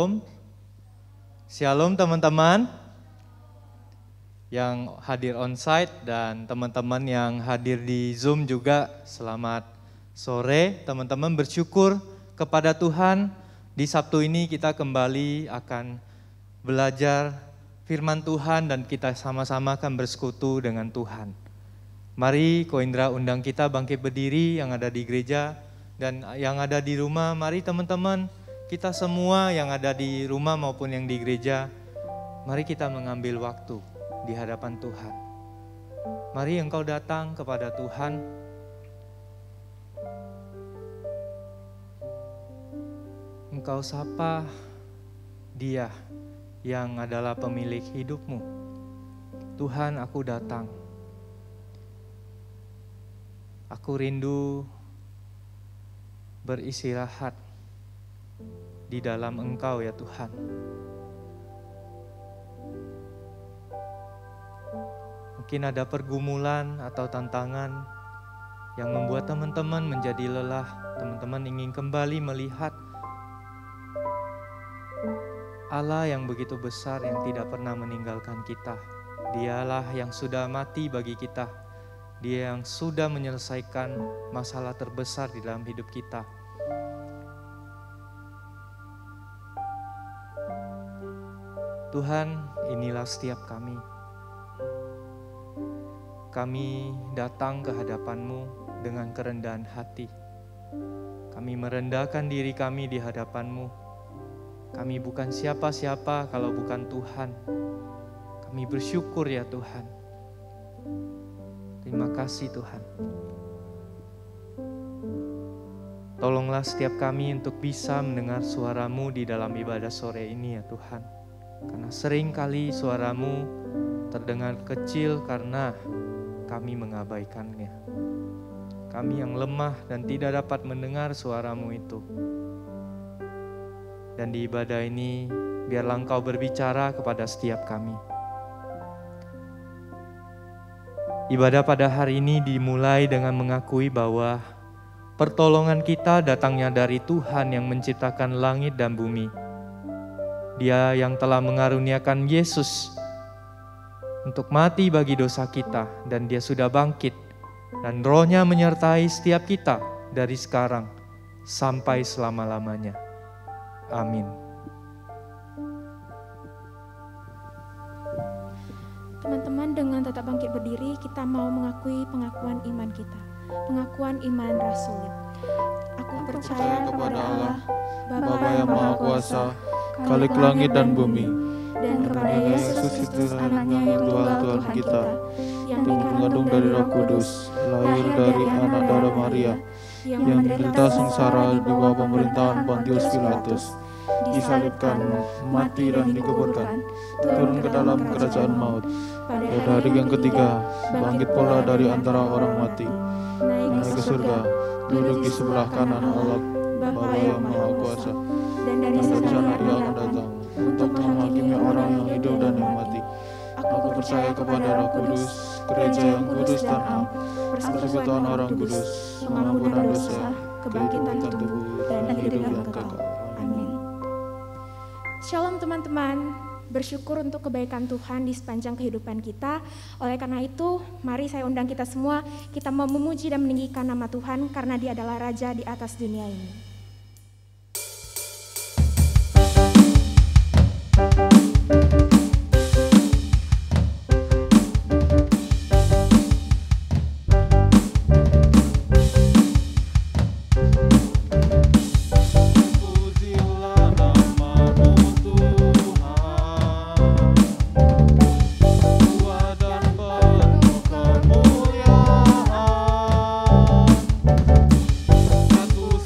Shalom. Shalom teman-teman yang hadir onsite dan teman-teman yang hadir di Zoom juga. Selamat sore teman-teman, bersyukur kepada Tuhan. Di Sabtu ini kita kembali akan belajar firman Tuhan dan kita sama-sama akan bersekutu dengan Tuhan. Mari Ko Indra undang kita bangkit berdiri yang ada di gereja dan yang ada di rumah. Mari teman-teman, kita semua yang ada di rumah maupun yang di gereja, mari kita mengambil waktu di hadapan Tuhan. Mari engkau datang kepada Tuhan. Engkau sapa Dia yang adalah pemilik hidupmu. Tuhan, aku datang. Aku rindu beristirahat di dalam Engkau ya Tuhan. Mungkin ada pergumulan atau tantangan yang membuat teman-teman menjadi lelah. Teman-teman ingin kembali melihat Allah yang begitu besar yang tidak pernah meninggalkan kita. Dialah yang sudah mati bagi kita. Dia yang sudah menyelesaikan masalah terbesar di dalam hidup kita. Tuhan, inilah setiap kami. Kami datang ke hadapan-Mu dengan kerendahan hati. Kami merendahkan diri kami di hadapan-Mu. Kami bukan siapa-siapa kalau bukan Tuhan. Kami bersyukur ya Tuhan. Terima kasih Tuhan. Tolonglah setiap kami untuk bisa mendengar suara-Mu di dalam ibadah sore ini ya Tuhan. Karena sering kali suara-Mu terdengar kecil karena kami mengabaikannya. Kami yang lemah dan tidak dapat mendengar suara-Mu itu. Dan di ibadah ini, biarlah Engkau berbicara kepada setiap kami. Ibadah pada hari ini dimulai dengan mengakui bahwa pertolongan kita datangnya dari Tuhan yang menciptakan langit dan bumi. Dia yang telah mengaruniakan Yesus untuk mati bagi dosa kita, dan Dia sudah bangkit, dan Roh-Nya menyertai setiap kita dari sekarang sampai selama-lamanya. Amin. Teman-teman, dengan tetap bangkit berdiri, kita mau mengakui pengakuan iman kita. Pengakuan iman Rasulit. Aku percaya kepada Allah, Bapa yang Maha Kuasa, Khalik langit dan bumi, dan kepada Yesus Kristus, anaknya yang tunggal Tuhan kita, yang dikandung dari Roh Kudus, lahir dari anak darah Maria, yang menderita sengsara di bawah pemerintahan Pontius Pilatus, disalibkan, mati dan dikuburkan, turun ke dalam kerajaan maut. Pada hari yang ketiga, bangkit pula dari antara orang mati, naik ke surga, duduk di sebelah kanan Allah, Bapa yang Maha Kuasa. Dan dari sana Ia akan datang untuk menghakimi orang yang hidup dan yang mati. Aku percaya kepada Roh Kudus, gereja yang kudus dan am, persekutuan orang kudus, pengampunan dosa, kebangkitan tubuh, dan hidup yang kekal. Amin. Shalom teman-teman, bersyukur untuk kebaikan Tuhan di sepanjang kehidupan kita. Oleh karena itu, mari saya undang kita semua, kita mau memuji dan meninggikan nama Tuhan karena Dia adalah Raja di atas dunia ini.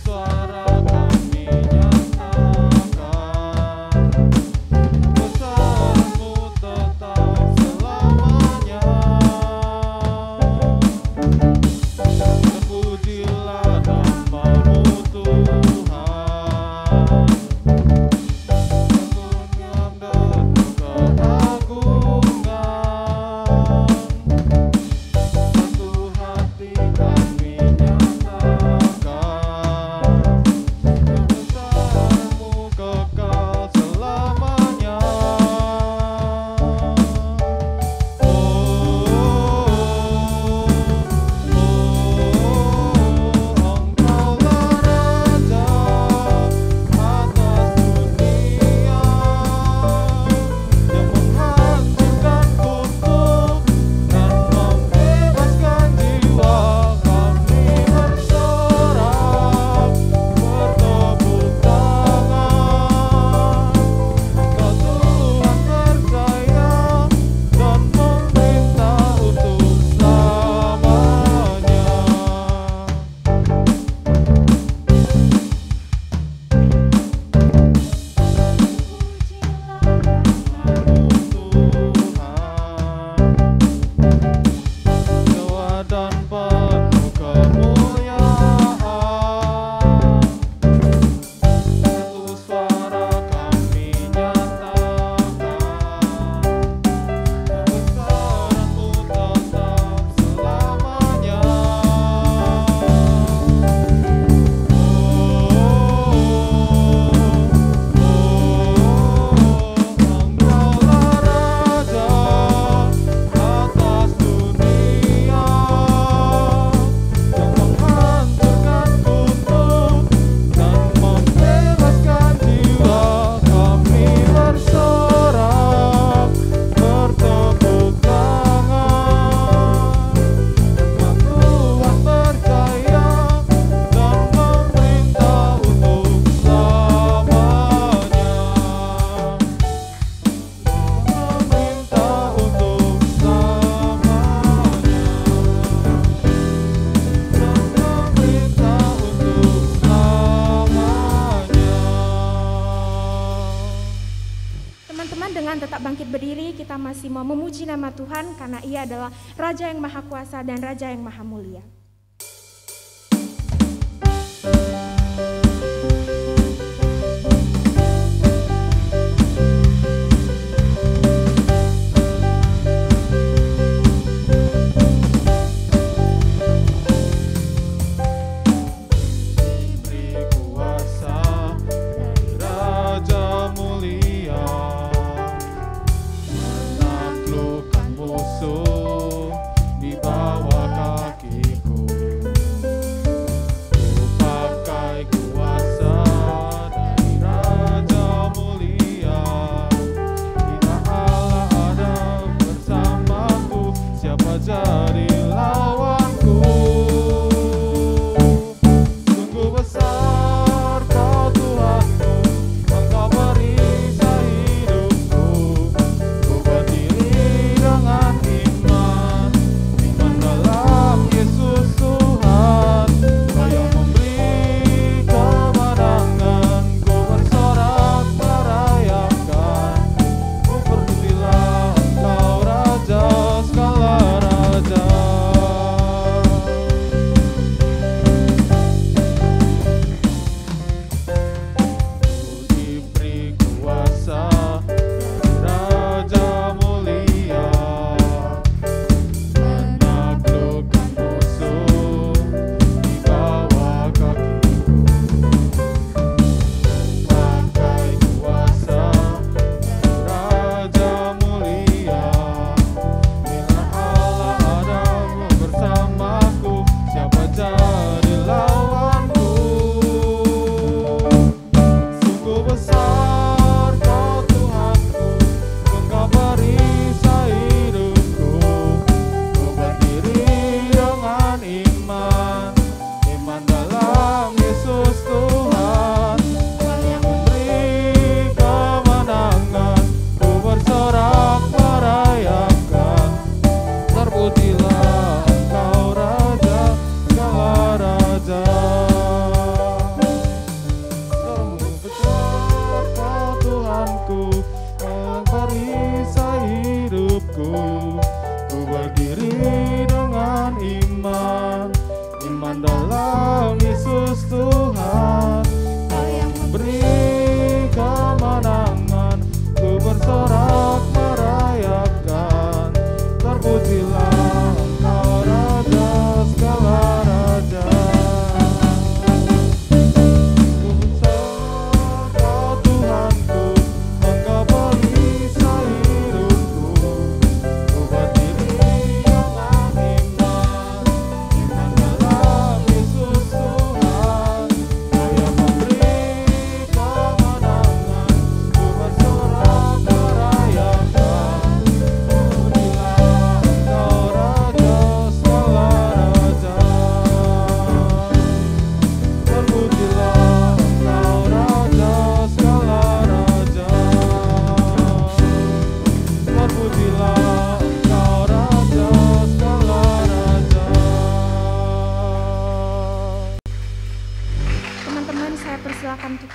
Suara Teman-teman, dengan tetap bangkit berdiri, kita masih mau memuji nama Tuhan karena Ia adalah Raja yang Maha Kuasa dan Raja yang Maha Mulia.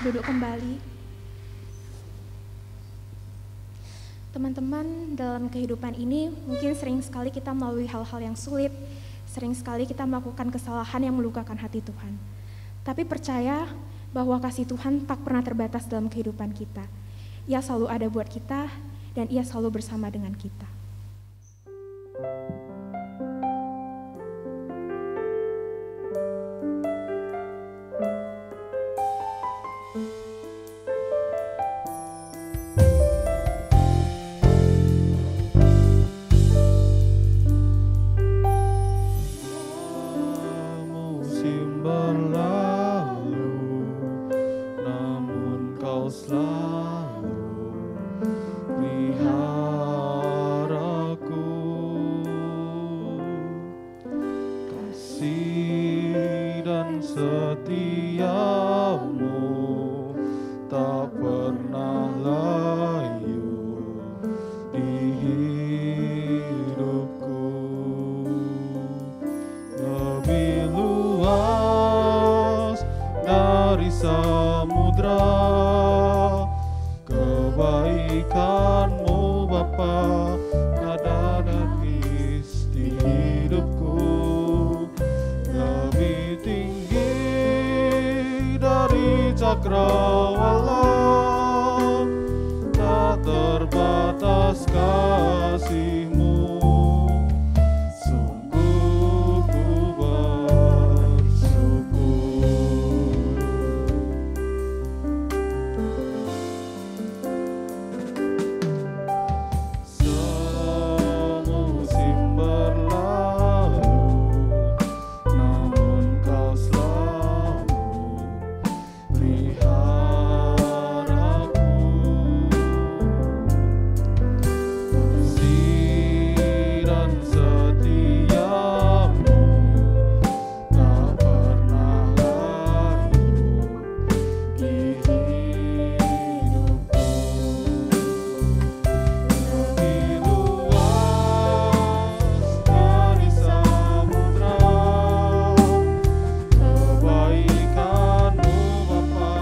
Duduk kembali. Teman-teman, dalam kehidupan ini mungkin sering sekali kita melalui hal-hal yang sulit, sering sekali kita melakukan kesalahan yang melukakan hati Tuhan. Tapi percaya bahwa kasih Tuhan tak pernah terbatas dalam kehidupan kita. Ia selalu ada buat kita dan Ia selalu bersama dengan kita. Selalu pelihara kebaikan-Mu Bapa ada dan di hidupku, lebih tinggi dari cakrawala, tak terbatas kasih-Mu. Sungguh ku bersyukur. Semusim berlalu, namun Kau selalu pelihara aku. Kasih dan setia-Mu tak pernah layu di hidupku. Lebih luas dari samudra, kebaikan-Mu Bapa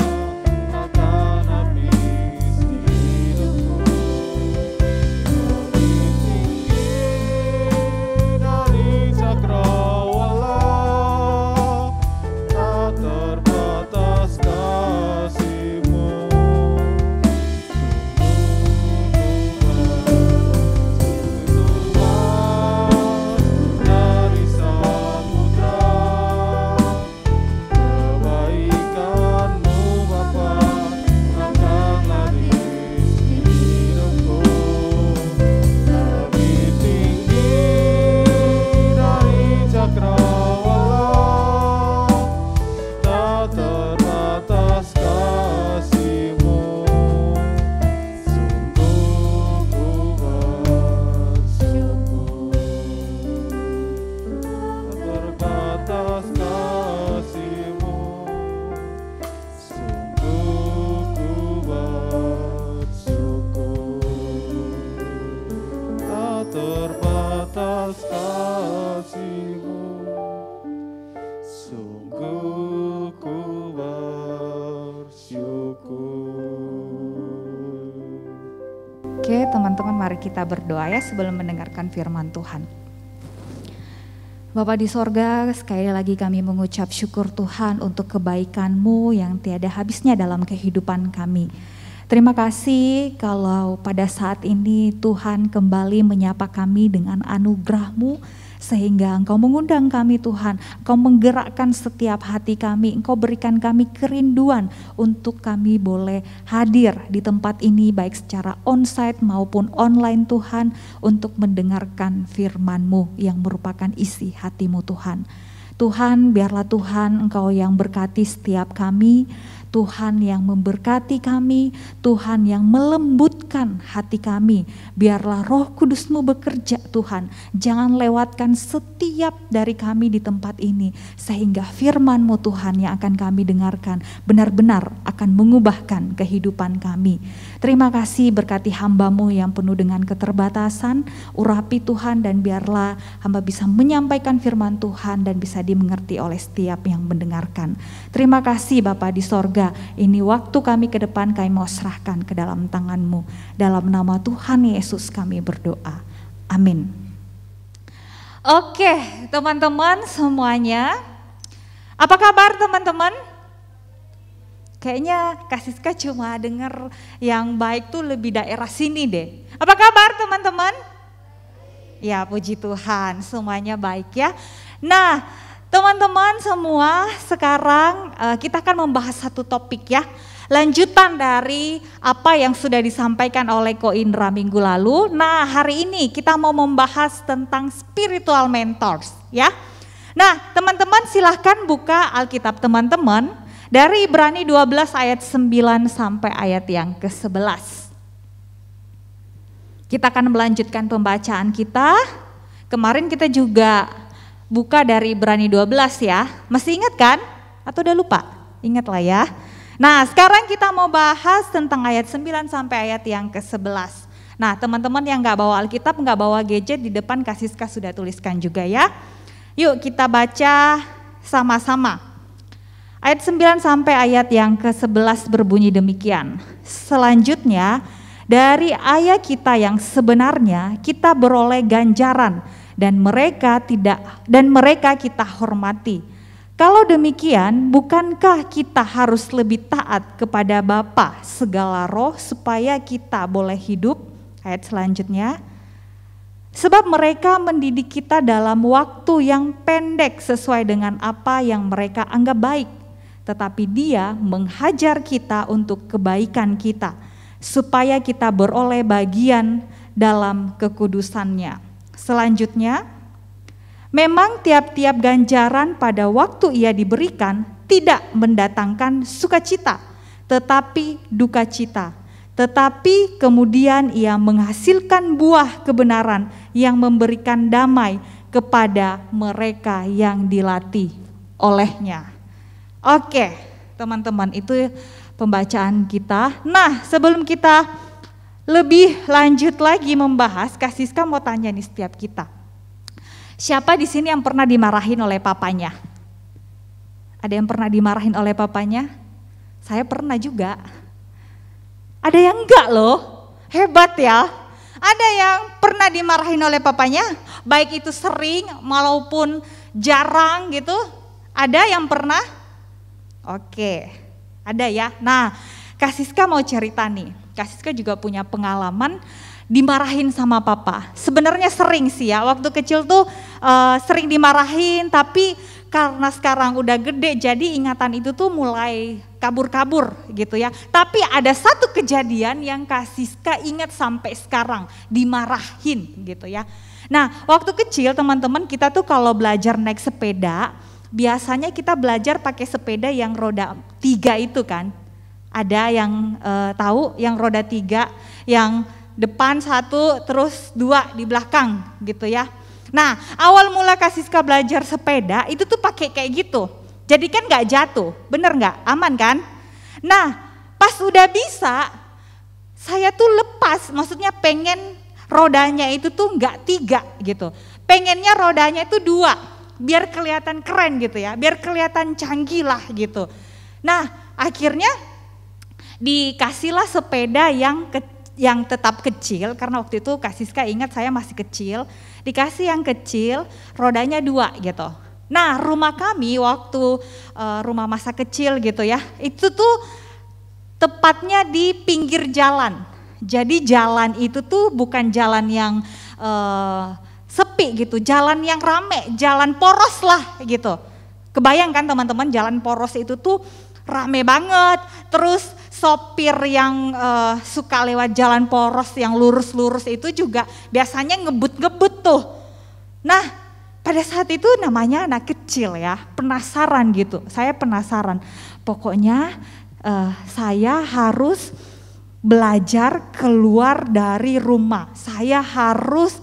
takkan habis di hidupku. Lebih tinggi dari cakrawala, tak terbatas kasih-Mu. Dari samudra, kebaikan-Mu Bapa takkan habis di hidupku. Lebih tinggi dari cakrawala, tak terbatas kasih-Mu. Sungguh ku bersyukur. Tak terbatas kasih-Mu. Sungguh ku bersyukur. Tak terbatas kasih-Mu. Sungguh ku bersyukur. Oke, teman-teman, mari kita berdoa ya sebelum mendengarkan firman Tuhan. Bapa di sorga, sekali lagi kami mengucap syukur Tuhan untuk kebaikan-Mu yang tiada habisnya dalam kehidupan kami. Terima kasih kalau pada saat ini Tuhan kembali menyapa kami dengan anugerah-Mu, sehingga Engkau mengundang kami Tuhan, Engkau menggerakkan setiap hati kami, Engkau berikan kami kerinduan untuk kami boleh hadir di tempat ini baik secara onsite maupun online Tuhan, untuk mendengarkan firman-Mu yang merupakan isi hati-Mu Tuhan. Tuhan, biarlah Tuhan Engkau yang berkati setiap kami, Tuhan yang memberkati kami, Tuhan yang melembutkan hati kami. Biarlah Roh Kudus-Mu bekerja Tuhan, jangan lewatkan setiap dari kami di tempat ini, sehingga firman-Mu Tuhan yang akan kami dengarkan benar-benar akan mengubahkan kehidupan kami. Terima kasih, berkati hamba-Mu yang penuh dengan keterbatasan, urapi Tuhan, dan biarlah hamba bisa menyampaikan firman Tuhan dan bisa dimengerti oleh setiap yang mendengarkan. Terima kasih Bapa di sorga, ini waktu kami ke depan kami mau serahkan ke dalam tangan-Mu. Dalam nama Tuhan Yesus kami berdoa. Amin. Oke, teman-teman semuanya. Apa kabar teman-teman? Kayaknya Kak Siska cuma dengar yang baik tuh lebih daerah sini deh. Apa kabar teman-teman? Ya, puji Tuhan, semuanya baik ya. Nah, teman-teman semua, sekarang kita akan membahas satu topik ya. Lanjutan dari apa yang sudah disampaikan oleh Ko Indra minggu lalu. Nah, hari ini kita mau membahas tentang spiritual mentors ya. Nah, teman-teman silahkan buka Alkitab teman-teman dari Ibrani 12 ayat 9 sampai ayat yang ke-11. Kita akan melanjutkan pembacaan kita. Kemarin kita juga buka dari Ibrani 12 ya. Masih ingat kan? Atau udah lupa? Ingat lah ya. Nah, sekarang kita mau bahas tentang ayat 9 sampai ayat yang ke-11. Nah, teman-teman yang gak bawa Alkitab, gak bawa gadget, di depan Kak Siska sudah tuliskan juga ya. Yuk kita baca sama-sama. Ayat 9 sampai ayat yang ke-11 berbunyi demikian. Selanjutnya, Dari ayah kita yang sebenarnya kita beroleh ganjaran dan mereka kita hormati. Kalau demikian, bukankah kita harus lebih taat kepada Bapa segala roh supaya kita boleh hidup? Ayat selanjutnya. Sebab mereka mendidik kita dalam waktu yang pendek sesuai dengan apa yang mereka anggap baik. Tetapi Dia menghajar kita untuk kebaikan kita, supaya kita beroleh bagian dalam kekudusannya. Selanjutnya, memang tiap-tiap ganjaran pada waktu ia diberikan tidak mendatangkan sukacita, tetapi duka cita. Tetapi kemudian ia menghasilkan buah kebenaran yang memberikan damai kepada mereka yang dilatih olehnya. Oke, teman-teman, itu pembacaan kita. Nah, sebelum kita lebih lanjut lagi membahas, Kak Siska mau tanya nih setiap kita. Siapa di sini yang pernah dimarahin oleh papanya? Ada yang pernah dimarahin oleh papanya? Saya pernah juga. Ada yang enggak loh, hebat ya. Ada yang pernah dimarahin oleh papanya, baik itu sering maupun jarang gitu. Ada yang pernah? Oke, ada ya. Nah, Kak Siska mau cerita nih. Kak Siska juga punya pengalaman dimarahin sama papa. Sebenarnya sering sih ya, waktu kecil tuh sering dimarahin, tapi karena sekarang udah gede jadi ingatan itu tuh mulai kabur-kabur gitu ya. Tapi ada satu kejadian yang Kak Siska ingat sampai sekarang, dimarahin gitu ya. Nah, waktu kecil teman-teman kita tuh kalau belajar naik sepeda, biasanya kita belajar pakai sepeda yang roda 3 itu kan. Ada yang tahu yang roda 3, yang depan 1 terus 2 di belakang gitu ya. Nah, awal mula Kak Siska belajar sepeda itu tuh pakai kayak gitu. Jadi kan gak jatuh, bener gak? Aman kan? Nah, pas udah bisa, saya tuh lepas, maksudnya pengen rodanya itu tuh gak 3 gitu. Pengennya rodanya itu 2, biar kelihatan keren gitu ya, biar kelihatan canggih lah gitu. Nah, akhirnya dikasihlah sepeda yang tetap kecil, karena waktu itu Kak Siska ingat saya masih kecil, dikasih yang kecil, rodanya 2 gitu. Nah, rumah kami waktu rumah masa kecil gitu ya, itu tuh tepatnya di pinggir jalan. Jadi jalan itu tuh bukan jalan yang sepi gitu, jalan yang rame, jalan poros lah gitu. Kebayangkan teman-teman, jalan poros itu tuh rame banget, terus sopir yang suka lewat jalan poros yang lurus-lurus itu juga biasanya ngebut-ngebut tuh. Nah, pada saat itu namanya anak kecil ya, penasaran gitu. Saya penasaran, pokoknya saya harus belajar keluar dari rumah. Saya harus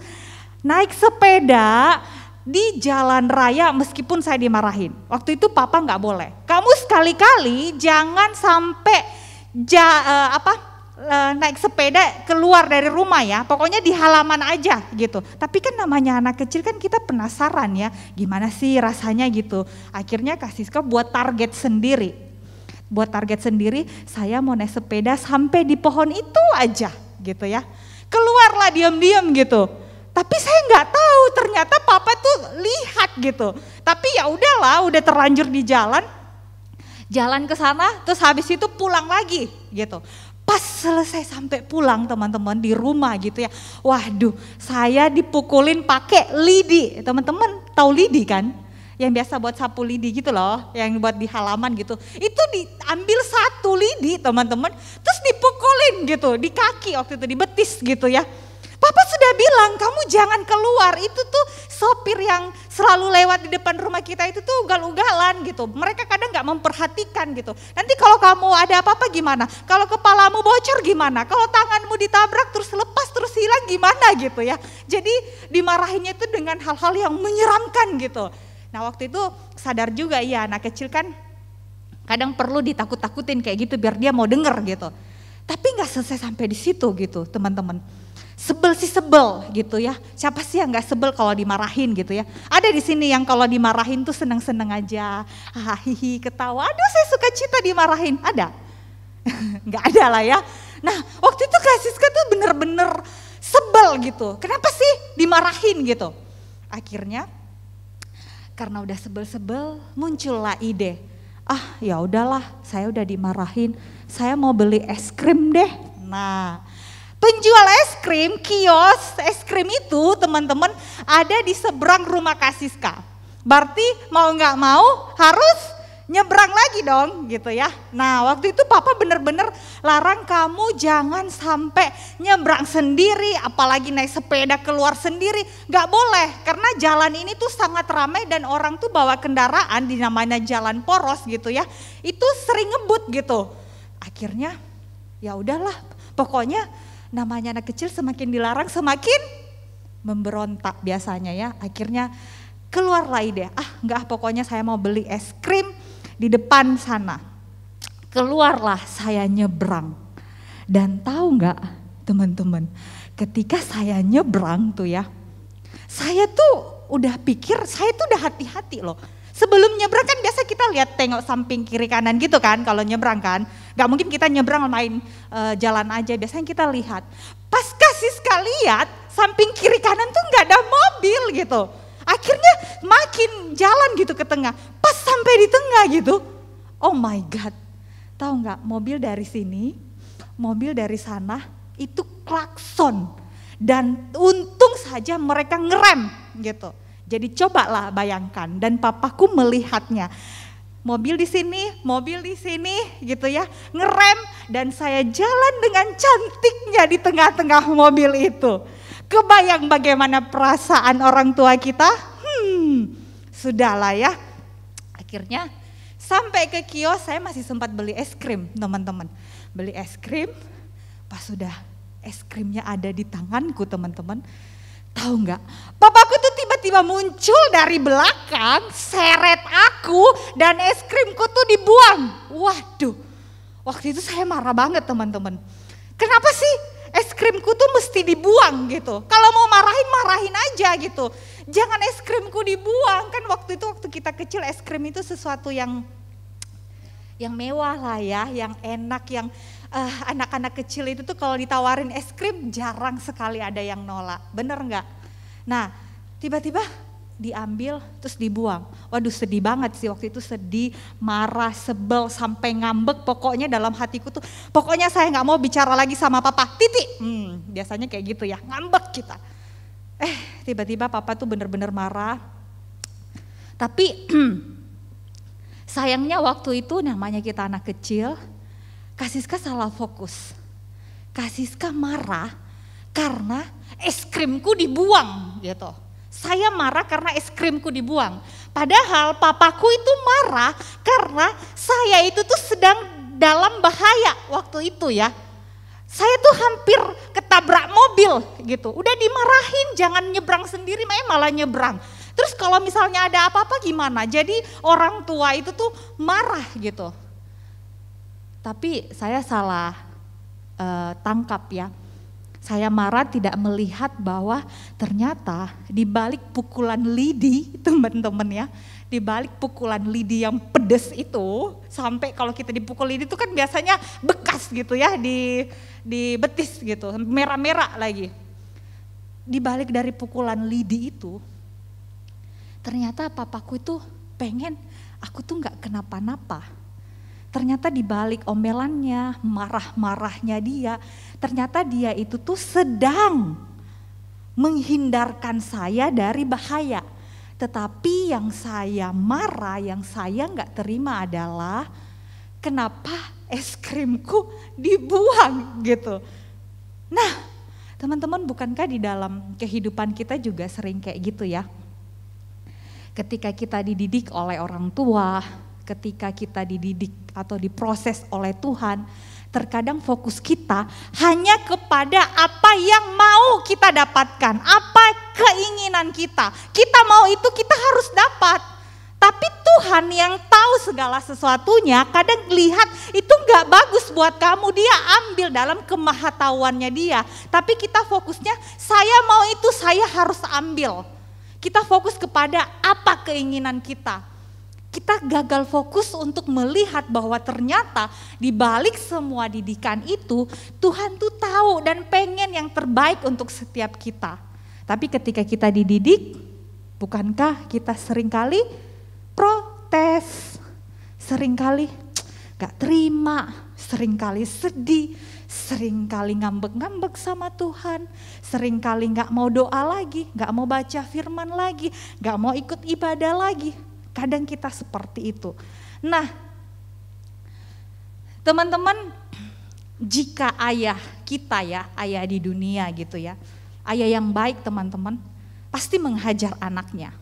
naik sepeda di jalan raya meskipun saya dimarahin. Waktu itu papa nggak boleh. Kamu sekali-kali jangan sampai naik sepeda keluar dari rumah ya, pokoknya di halaman aja gitu. Tapi kan namanya anak kecil kan kita penasaran ya, gimana sih rasanya gitu. Akhirnya Kak Siska buat target sendiri. Saya mau naik sepeda sampai di pohon itu aja gitu ya. Keluarlah diam-diam gitu. Tapi saya nggak tahu ternyata papa tuh lihat gitu. Tapi ya udahlah, udah terlanjur di jalan ke sana, terus habis itu pulang lagi gitu. Pas selesai sampai pulang teman-teman di rumah gitu ya, waduh saya dipukulin pakai lidi. Teman-teman tahu lidi kan? Yang biasa buat sapu lidi gitu loh, yang buat di halaman gitu. Itu diambil 1 lidi teman-teman, terus dipukulin gitu di kaki waktu itu, di betis gitu ya. Papa sudah bilang kamu jangan keluar, itu tuh sopir yang selalu lewat di depan rumah kita itu tuh ugal-ugalan gitu. Mereka kadang gak memperhatikan gitu. Nanti kalau kamu ada apa-apa gimana? Kalau kepalamu bocor gimana? Kalau tanganmu ditabrak terus lepas terus hilang gimana gitu ya. Jadi dimarahinnya itu dengan hal-hal yang menyeramkan gitu. Nah waktu itu sadar juga ya anak kecil kan kadang perlu ditakut-takutin kayak gitu biar dia mau denger gitu. Tapi gak selesai sampai di situ gitu teman-teman. Sebel sih sebel gitu ya. Siapa sih yang gak sebel kalau dimarahin gitu ya. Ada di sini yang kalau dimarahin tuh seneng-seneng aja. Hihi ketawa, aduh saya suka cita dimarahin. Ada? Gak ada lah ya. Nah waktu itu Kak Siska tuh bener-bener sebel gitu. Kenapa sih dimarahin gitu? Akhirnya karena udah sebel-sebel muncullah ide. Ah ya udahlah, saya udah dimarahin, saya mau beli es krim deh. Nah penjual es krim, kios es krim itu teman-teman ada di seberang rumah Kak Siska. Berarti mau nggak mau harus nyebrang lagi dong gitu ya. Nah waktu itu papa bener-bener larang kamu jangan sampai nyebrang sendiri, apalagi naik sepeda keluar sendiri. Gak boleh karena jalan ini tuh sangat ramai dan orang tuh bawa kendaraan di namanya jalan poros gitu ya. Itu sering ngebut gitu. Akhirnya ya udahlah, pokoknya namanya anak kecil semakin dilarang semakin memberontak biasanya ya. Akhirnya keluarlah ide, enggak pokoknya saya mau beli es krim di depan sana. Keluarlah saya nyebrang. Dan tahu enggak teman-teman, ketika saya nyebrang tuh ya, saya tuh udah pikir, saya tuh udah hati-hati loh. Sebelum nyebrang kan biasa kita lihat tengok samping kiri kanan gitu kan kalau nyebrang kan. Gak mungkin kita nyebrang main jalan aja, biasanya kita lihat. Pas Kak Siska lihat samping kiri kanan tuh gak ada mobil gitu. Akhirnya makin jalan gitu ke tengah, pas sampai di tengah gitu, oh my God, tahu nggak mobil dari sini, mobil dari sana itu klakson dan untung saja mereka ngerem gitu. Jadi cobalah bayangkan dan papaku melihatnya, mobil di sini gitu ya, ngerem dan saya jalan dengan cantiknya di tengah-tengah mobil itu. Kebayang bagaimana perasaan orang tua kita? Sudahlah ya. Akhirnya sampai ke kios saya masih sempat beli es krim teman-teman. Beli es krim, pas sudah es krimnya ada di tanganku teman-teman. Tahu nggak? Papaku tuh tiba-tiba muncul dari belakang, seret aku dan es krimku tuh dibuang. Waduh, waktu itu saya marah banget teman-teman. Kenapa sih? Es krimku tuh mesti dibuang gitu. Kalau mau marahin aja gitu. Jangan es krimku dibuang. Kan waktu itu waktu kita kecil es krim itu sesuatu yang mewah lah ya, yang enak, yang anak-anak kecil itu tuh kalau ditawarin es krim jarang sekali ada yang nolak. Bener nggak? Nah tiba-tiba diambil terus dibuang. Waduh sedih banget sih waktu itu, sedih, marah, sebel, sampai ngambek. Pokoknya dalam hatiku tuh, pokoknya saya nggak mau bicara lagi sama papa, titik. Biasanya kayak gitu ya, ngambek kita. Tiba-tiba papa tuh bener-bener marah. Tapi sayangnya waktu itu namanya kita anak kecil, Kak Siska salah fokus. Kak Siska marah karena es krimku dibuang gitu. Saya marah karena es krimku dibuang. Padahal papaku itu marah karena saya itu tuh sedang dalam bahaya waktu itu ya. Saya tuh hampir ketabrak mobil gitu. Udah dimarahin jangan nyebrang sendiri, malah nyebrang. Terus kalau misalnya ada apa-apa gimana? Jadi orang tua itu tuh marah gitu. Tapi saya salah tangkap ya. Saya marah tidak melihat bahwa ternyata di balik pukulan lidi teman-teman ya, di balik pukulan lidi yang pedes itu, sampai kalau kita dipukul lidi itu kan biasanya bekas gitu ya di betis gitu, merah-merah lagi. Di balik dari pukulan lidi itu, ternyata papaku itu pengen aku tuh nggak kenapa-napa. Ternyata di balik omelannya, marah-marahnya dia, ternyata dia itu tuh sedang menghindarkan saya dari bahaya. Tetapi yang saya marah, yang saya nggak terima adalah kenapa es krimku dibuang gitu. Nah teman-teman, bukankah di dalam kehidupan kita juga sering kayak gitu ya? Ketika kita dididik oleh orang tua, ketika kita dididik atau diproses oleh Tuhan, terkadang fokus kita hanya kepada apa yang mau kita dapatkan, apa keinginan kita. Kita mau itu kita harus dapat. Tapi Tuhan yang tahu segala sesuatunya kadang lihat itu gak bagus buat kamu, dia ambil dalam kemahatauannya dia. Tapi kita fokusnya saya mau itu, saya harus ambil. Kita fokus kepada apa keinginan kita. kita gagal fokus untuk melihat bahwa ternyata di balik semua didikan itu Tuhan tuh tahu dan pengen yang terbaik untuk setiap kita. Tapi ketika kita dididik, bukankah kita seringkali protes, seringkali gak terima, seringkali sedih, seringkali ngambek-ngambek sama Tuhan, seringkali gak mau doa lagi, gak mau baca firman lagi, gak mau ikut ibadah lagi. Kadang kita seperti itu. Nah, teman-teman, jika ayah kita ya, ayah di dunia gitu ya, ayah yang baik teman-teman, pasti menghajar anaknya.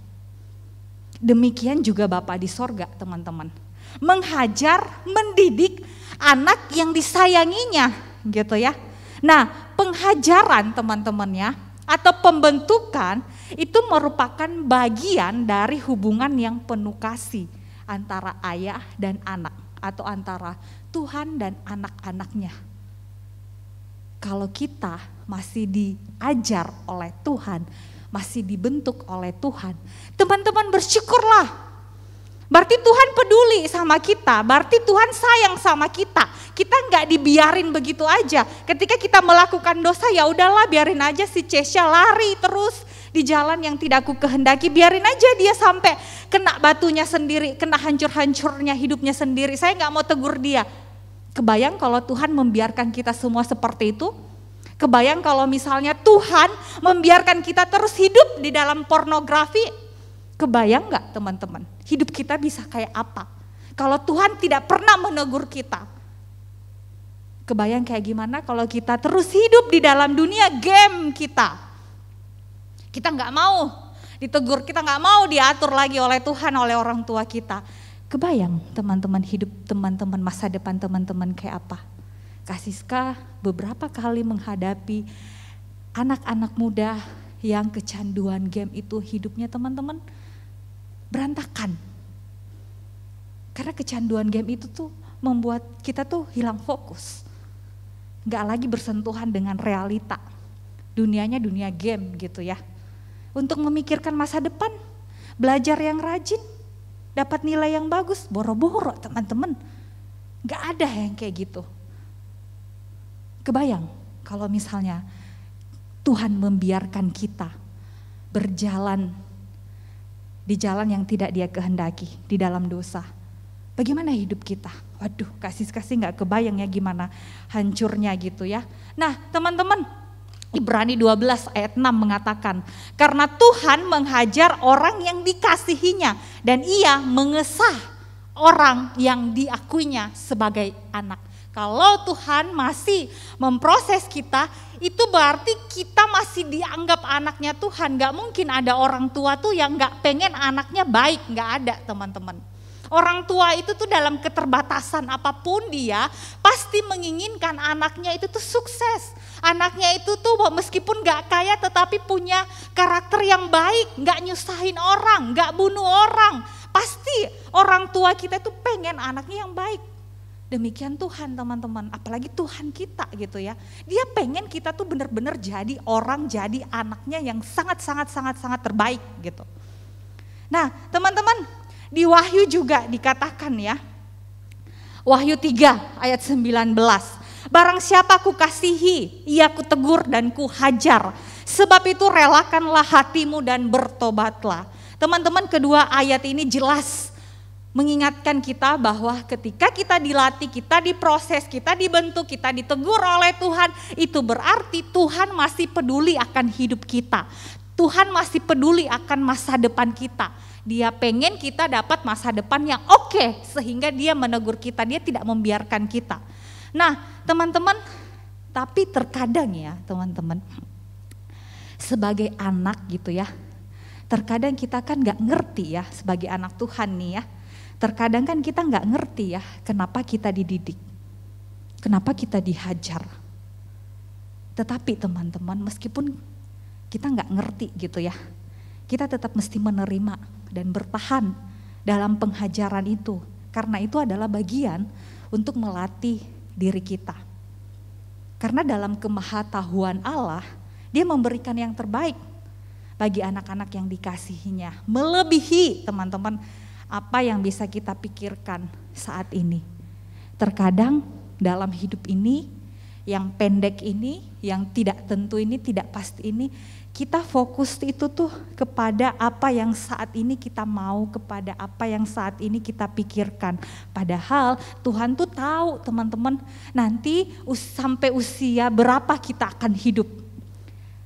Demikian juga Bapa di sorga teman-teman. Menghajar, mendidik anak yang disayanginya gitu ya. Nah, penghajaran teman-teman ya, atau pembentukan itu merupakan bagian dari hubungan yang penuh kasih antara ayah dan anak atau antara Tuhan dan anak-anaknya. Kalau kita masih diajar oleh Tuhan, masih dibentuk oleh Tuhan, teman-teman bersyukurlah. Berarti Tuhan peduli sama kita, berarti Tuhan sayang sama kita. Kita nggak dibiarin begitu aja. Ketika kita melakukan dosa, ya udahlah biarin aja si Cesha lari terus di jalan yang tidak aku kehendaki. Biarin aja dia sampai kena batunya sendiri, kena hancur-hancurnya hidupnya sendiri. Saya nggak mau tegur dia. Kebayang kalau Tuhan membiarkan kita semua seperti itu? Kebayang kalau misalnya Tuhan membiarkan kita terus hidup di dalam pornografi? Kebayang nggak teman-teman? Hidup kita bisa kayak apa? Kalau Tuhan tidak pernah menegur kita. Kebayang kayak gimana kalau kita terus hidup di dalam dunia game kita? Kita nggak mau ditegur, kita nggak mau diatur lagi oleh Tuhan, oleh orang tua kita. Kebayang teman-teman hidup teman-teman, masa depan teman-teman kayak apa? Kak Siska beberapa kali menghadapi anak-anak muda yang kecanduan game itu hidupnya teman-teman berantakan. Karena kecanduan game itu tuh membuat kita tuh hilang fokus. Gak lagi bersentuhan dengan realita. Dunianya dunia game gitu ya. Untuk memikirkan masa depan, belajar yang rajin, dapat nilai yang bagus, boro-boro teman-teman. Gak ada yang kayak gitu. Kebayang kalau misalnya Tuhan membiarkan kita berjalan di jalan yang tidak Dia kehendaki, di dalam dosa. Bagaimana hidup kita? Waduh, kasih-kasih gak kebayang ya gimana hancurnya gitu ya. Nah teman-teman, Ibrani 12 ayat 6 mengatakan, karena Tuhan menghajar orang yang dikasihinya dan Ia mengesah orang yang diakuinya sebagai anak. Kalau Tuhan masih memproses kita, itu berarti kita masih dianggap anaknya Tuhan. Gak mungkin ada orang tua tuh yang gak pengen anaknya baik, gak ada teman-teman. Orang tua itu tuh dalam keterbatasan apapun dia pasti menginginkan anaknya itu tuh sukses. Anaknya itu tuh meskipun gak kaya tetapi punya karakter yang baik, gak nyusahin orang, gak bunuh orang. Pasti orang tua kita tuh pengen anaknya yang baik. Demikian Tuhan teman-teman, apalagi Tuhan kita gitu ya. Dia pengen kita tuh benar-benar jadi orang, jadi anaknya yang sangat terbaik gitu. Nah teman-teman, di Wahyu juga dikatakan ya, Wahyu 3 ayat 19. Barang siapa ku kasihi, ia ku tegur dan ku hajar. Sebab itu relakanlah hatimu dan bertobatlah. Teman-teman, kedua ayat ini jelas mengingatkan kita bahwa ketika kita dilatih, kita diproses, kita dibentuk, kita ditegur oleh Tuhan, itu berarti Tuhan masih peduli akan hidup kita. Tuhan masih peduli akan masa depan kita. Dia pengen kita dapat masa depan yang oke, sehingga Dia menegur kita, Dia tidak membiarkan kita. Nah teman-teman, tapi terkadang ya teman-teman, sebagai anak gitu ya, terkadang kita kan gak ngerti ya sebagai anak Tuhan nih ya. Terkadang kan kita nggak ngerti ya kenapa kita dididik, kenapa kita dihajar. Tetapi teman-teman, meskipun kita nggak ngerti gitu ya, kita tetap mesti menerima dan bertahan dalam penghajaran itu. Karena itu adalah bagian untuk melatih diri kita. Karena dalam kemahatauan Allah, Dia memberikan yang terbaik bagi anak-anak yang dikasihinya. Melebihi teman-teman Apa yang bisa kita pikirkan saat ini? Terkadang dalam hidup ini, yang pendek ini, yang tidak tentu ini, tidak pasti ini, kita fokus itu tuh kepada apa yang saat ini kita mau, kepada apa yang saat ini kita pikirkan. Padahal Tuhan tuh tahu teman-teman, nanti sampai usia berapa kita akan hidup.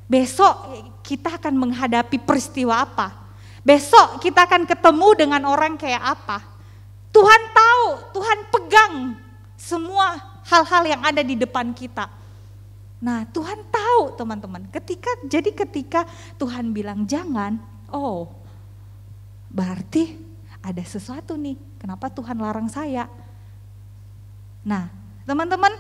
Besok kita akan menghadapi peristiwa apa? Besok kita akan ketemu dengan orang kayak apa? Tuhan tahu, Tuhan pegang semua hal-hal yang ada di depan kita. Nah, Tuhan tahu teman-teman. Ketika Tuhan bilang jangan, oh berarti ada sesuatu nih. Kenapa Tuhan larang saya? Nah, teman-teman,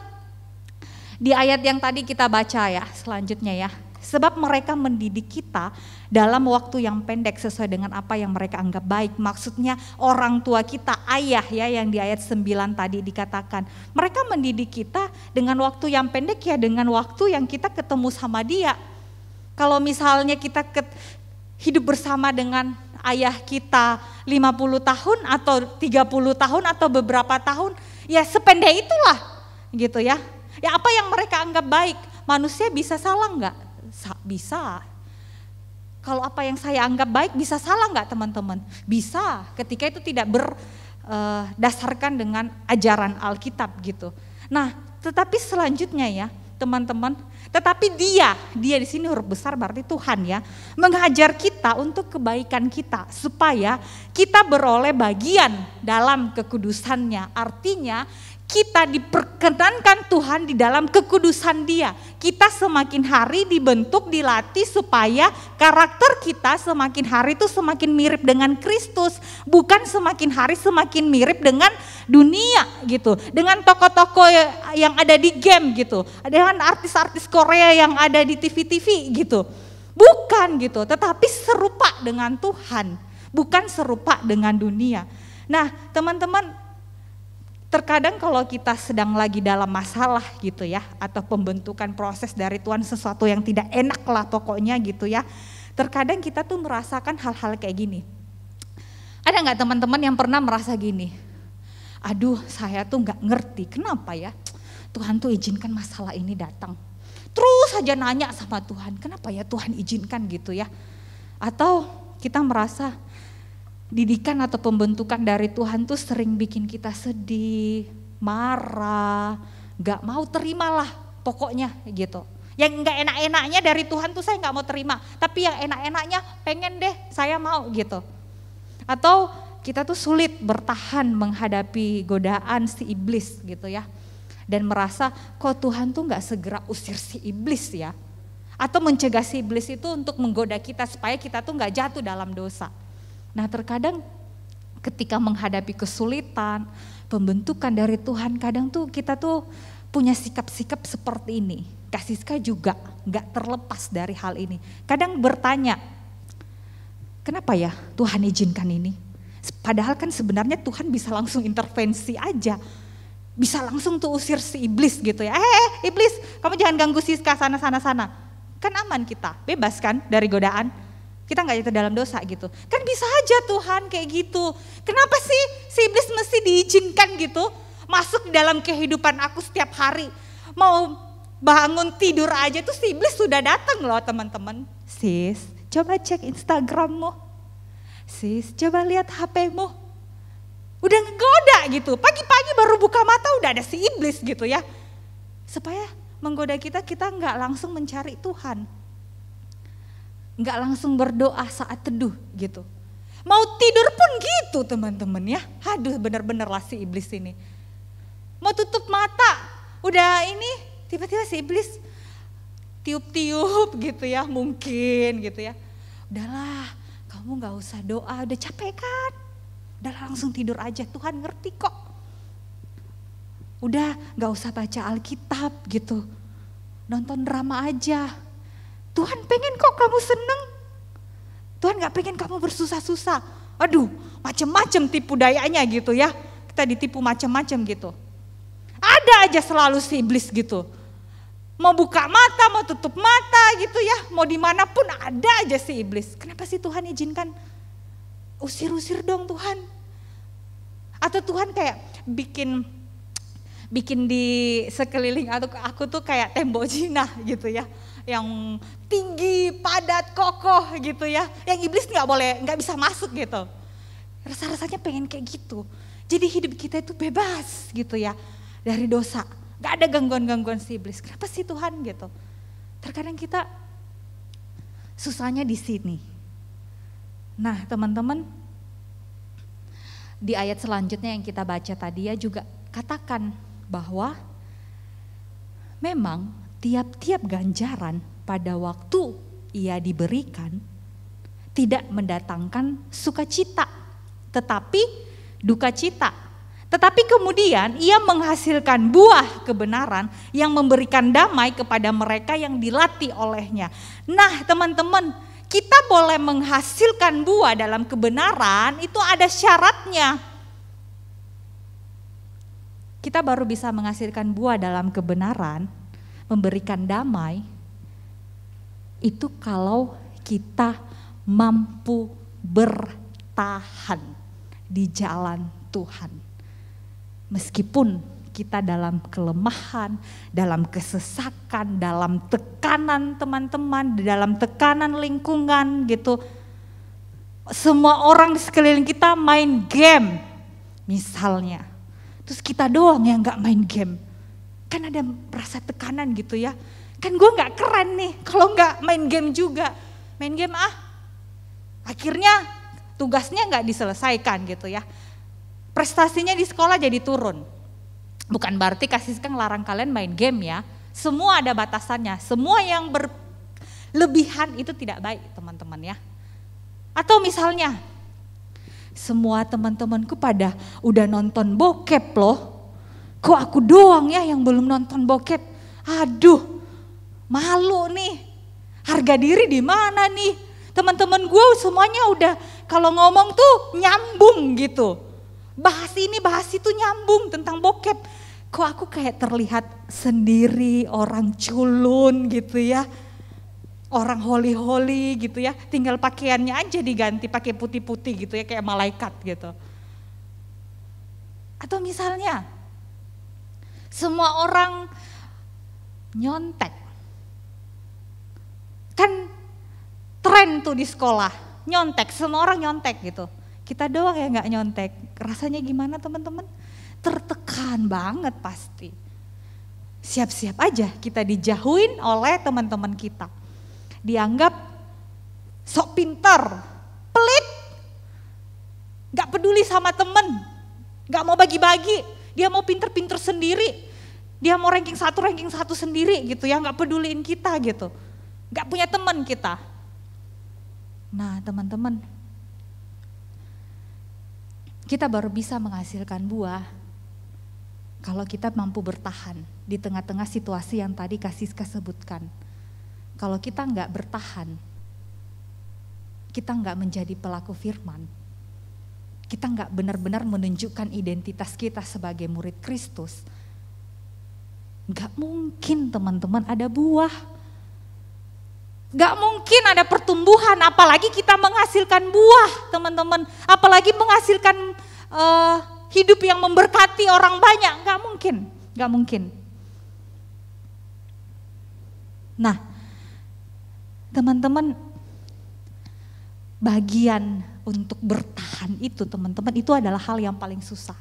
di ayat yang tadi kita baca ya, selanjutnya ya. Sebab mereka mendidik kita dalam waktu yang pendek sesuai dengan apa yang mereka anggap baik. Maksudnya orang tua kita, ayah ya, yang di ayat 9 tadi dikatakan. Mereka mendidik kita dengan waktu yang pendek ya, dengan waktu yang kita ketemu sama dia. Kalau misalnya kita hidup bersama dengan ayah kita 50 tahun atau 30 tahun atau beberapa tahun, ya sependek itulah gitu ya. Ya apa yang mereka anggap baik, manusia bisa salah enggak? Bisa. Kalau apa yang saya anggap baik bisa salah nggak teman-teman? Bisa, ketika itu tidak berdasarkan dengan ajaran Alkitab gitu. Nah, tetapi selanjutnya ya teman-teman, tetapi dia di sini huruf besar berarti Tuhan ya, mengajar kita untuk kebaikan kita supaya kita beroleh bagian dalam kekudusannya. Artinya kita diperkenankan Tuhan di dalam kekudusan Dia. Kita semakin hari dibentuk, dilatih supaya karakter kita semakin hari itu semakin mirip dengan Kristus. Bukan semakin hari semakin mirip dengan dunia gitu. Dengan tokoh-tokoh yang ada di game gitu. Dengan artis-artis Korea yang ada di TV-TV gitu. Bukan gitu, tetapi serupa dengan Tuhan. Bukan serupa dengan dunia. Nah teman-teman, terkadang kalau kita sedang lagi dalam masalah gitu ya, atau pembentukan proses dari Tuhan, sesuatu yang tidak enak lah pokoknya gitu ya. Terkadang kita tuh merasakan hal-hal kayak gini. Ada gak teman-teman yang pernah merasa gini? Aduh saya tuh gak ngerti kenapa ya Tuhan tuh izinkan masalah ini datang. Terus aja nanya sama Tuhan, kenapa ya Tuhan izinkan gitu ya. Atau kita merasa didikan atau pembentukan dari Tuhan tuh sering bikin kita sedih, marah, gak mau terimalah pokoknya gitu. Yang gak enak-enaknya dari Tuhan tuh saya gak mau terima, tapi yang enak-enaknya pengen deh saya mau gitu. Atau kita tuh sulit bertahan menghadapi godaan si iblis gitu ya. Dan merasa kok Tuhan tuh gak segera usir si iblis ya. Atau mencegah si iblis itu untuk menggoda kita supaya kita tuh gak jatuh dalam dosa. Nah terkadang ketika menghadapi kesulitan, pembentukan dari Tuhan, kadang tuh kita tuh punya sikap-sikap seperti ini. Kak Siska juga gak terlepas dari hal ini. Kadang bertanya, kenapa ya Tuhan izinkan ini? Padahal kan sebenarnya Tuhan bisa langsung intervensi aja. Bisa langsung tuh usir si iblis gitu ya. Iblis, kamu jangan ganggu Siska sana. Kan aman kita, bebas kan dari godaan. Kita gak jatuh dalam dosa gitu. Kan bisa aja Tuhan kayak gitu. Kenapa sih si iblis mesti diizinkan gitu? Masuk di dalam kehidupan aku setiap hari. Mau bangun tidur aja tuh si iblis sudah datang loh teman-teman. Sis, coba cek Instagrammu. Sis, coba lihat HPmu. Udah ngegoda gitu. Pagi-pagi baru buka mata udah ada si iblis gitu ya. Supaya menggoda kita gak langsung mencari Tuhan. Nggak langsung berdoa saat teduh gitu. Mau tidur pun gitu teman-teman ya. Aduh bener-bener lah si iblis ini. Mau tutup mata, udah ini tiba-tiba si iblis tiup-tiup gitu ya mungkin gitu ya. Udahlah kamu gak usah doa, udah capek kan. Udah langsung tidur aja, Tuhan ngerti kok. Udah gak usah baca Alkitab gitu. Nonton drama aja. Tuhan pengen kok kamu seneng. Tuhan gak pengen kamu bersusah-susah. Aduh macem-macem tipu dayanya gitu ya. Kita ditipu macem-macem gitu. Ada aja selalu si iblis gitu. Mau buka mata, mau tutup mata gitu ya. Mau dimanapun ada aja si iblis. Kenapa sih Tuhan izinkan? Usir-usir dong Tuhan. Atau Tuhan kayak bikin di sekeliling aku tuh kayak tembok jinah gitu ya, yang tinggi, padat, kokoh gitu ya, yang iblis nggak bisa masuk gitu. Rasa-rasanya pengen kayak gitu. Jadi hidup kita itu bebas gitu ya dari dosa, nggak ada gangguan-gangguan si iblis. Kenapa sih Tuhan gitu? Terkadang kita susahnya di sini. Nah teman-teman, di ayat selanjutnya yang kita baca tadi ya juga katakan bahwa memang tiap-tiap ganjaran pada waktu ia diberikan tidak mendatangkan sukacita, tetapi duka cita. Tetapi kemudian ia menghasilkan buah kebenaran yang memberikan damai kepada mereka yang dilatih olehnya. Nah teman-teman, kita boleh menghasilkan buah dalam kebenaran, itu ada syaratnya. Kita baru bisa menghasilkan buah dalam kebenaran, memberikan damai, itu kalau kita mampu bertahan di jalan Tuhan. Meskipun kita dalam kelemahan, dalam kesesakan, dalam tekanan teman-teman, dalam tekanan lingkungan gitu. Semua orang di sekeliling kita main game misalnya. Terus kita doang yang gak main game. Kan ada rasa tekanan gitu ya. Kan gue gak keren nih kalau gak main game juga. Main game akhirnya tugasnya gak diselesaikan gitu ya. Prestasinya di sekolah jadi turun. Bukan berarti Kasih Sekan ngelarang kalian main game ya. Semua ada batasannya. Semua yang berlebihan itu tidak baik teman-teman ya. Atau misalnya semua teman-temanku pada udah nonton bokep loh. Kok aku doang ya yang belum nonton bokep? Aduh, malu nih. Harga diri di mana nih? Teman-teman gue semuanya udah kalau ngomong tuh nyambung gitu. Bahas ini, bahas itu nyambung tentang bokep. Kok aku kayak terlihat sendiri, orang culun gitu ya. Orang holy-holy gitu ya, tinggal pakaiannya aja diganti pakai putih-putih gitu ya, kayak malaikat gitu. Atau misalnya, semua orang nyontek. Kan tren tuh di sekolah, nyontek, semua orang nyontek gitu. Kita doang yang gak nyontek, rasanya gimana teman-teman? Tertekan banget pasti. Siap-siap aja kita dijauhin oleh teman-teman kita. Dianggap sok pinter, pelit, gak peduli sama temen, gak mau bagi-bagi, dia mau pinter-pinter sendiri, dia mau ranking satu sendiri gitu ya, gak peduliin kita gitu, gak punya teman kita. Nah teman-teman, kita baru bisa menghasilkan buah kalau kita mampu bertahan di tengah-tengah situasi yang tadi Kasih sebutkan. Kalau kita nggak bertahan, kita nggak menjadi pelaku firman, kita nggak benar-benar menunjukkan identitas kita sebagai murid Kristus, nggak mungkin teman-teman ada buah, nggak mungkin ada pertumbuhan, apalagi kita menghasilkan buah teman-teman, apalagi menghasilkan hidup yang memberkati orang banyak, nggak mungkin. Nah, teman-teman, bagian untuk bertahan itu teman-teman, itu adalah hal yang paling susah.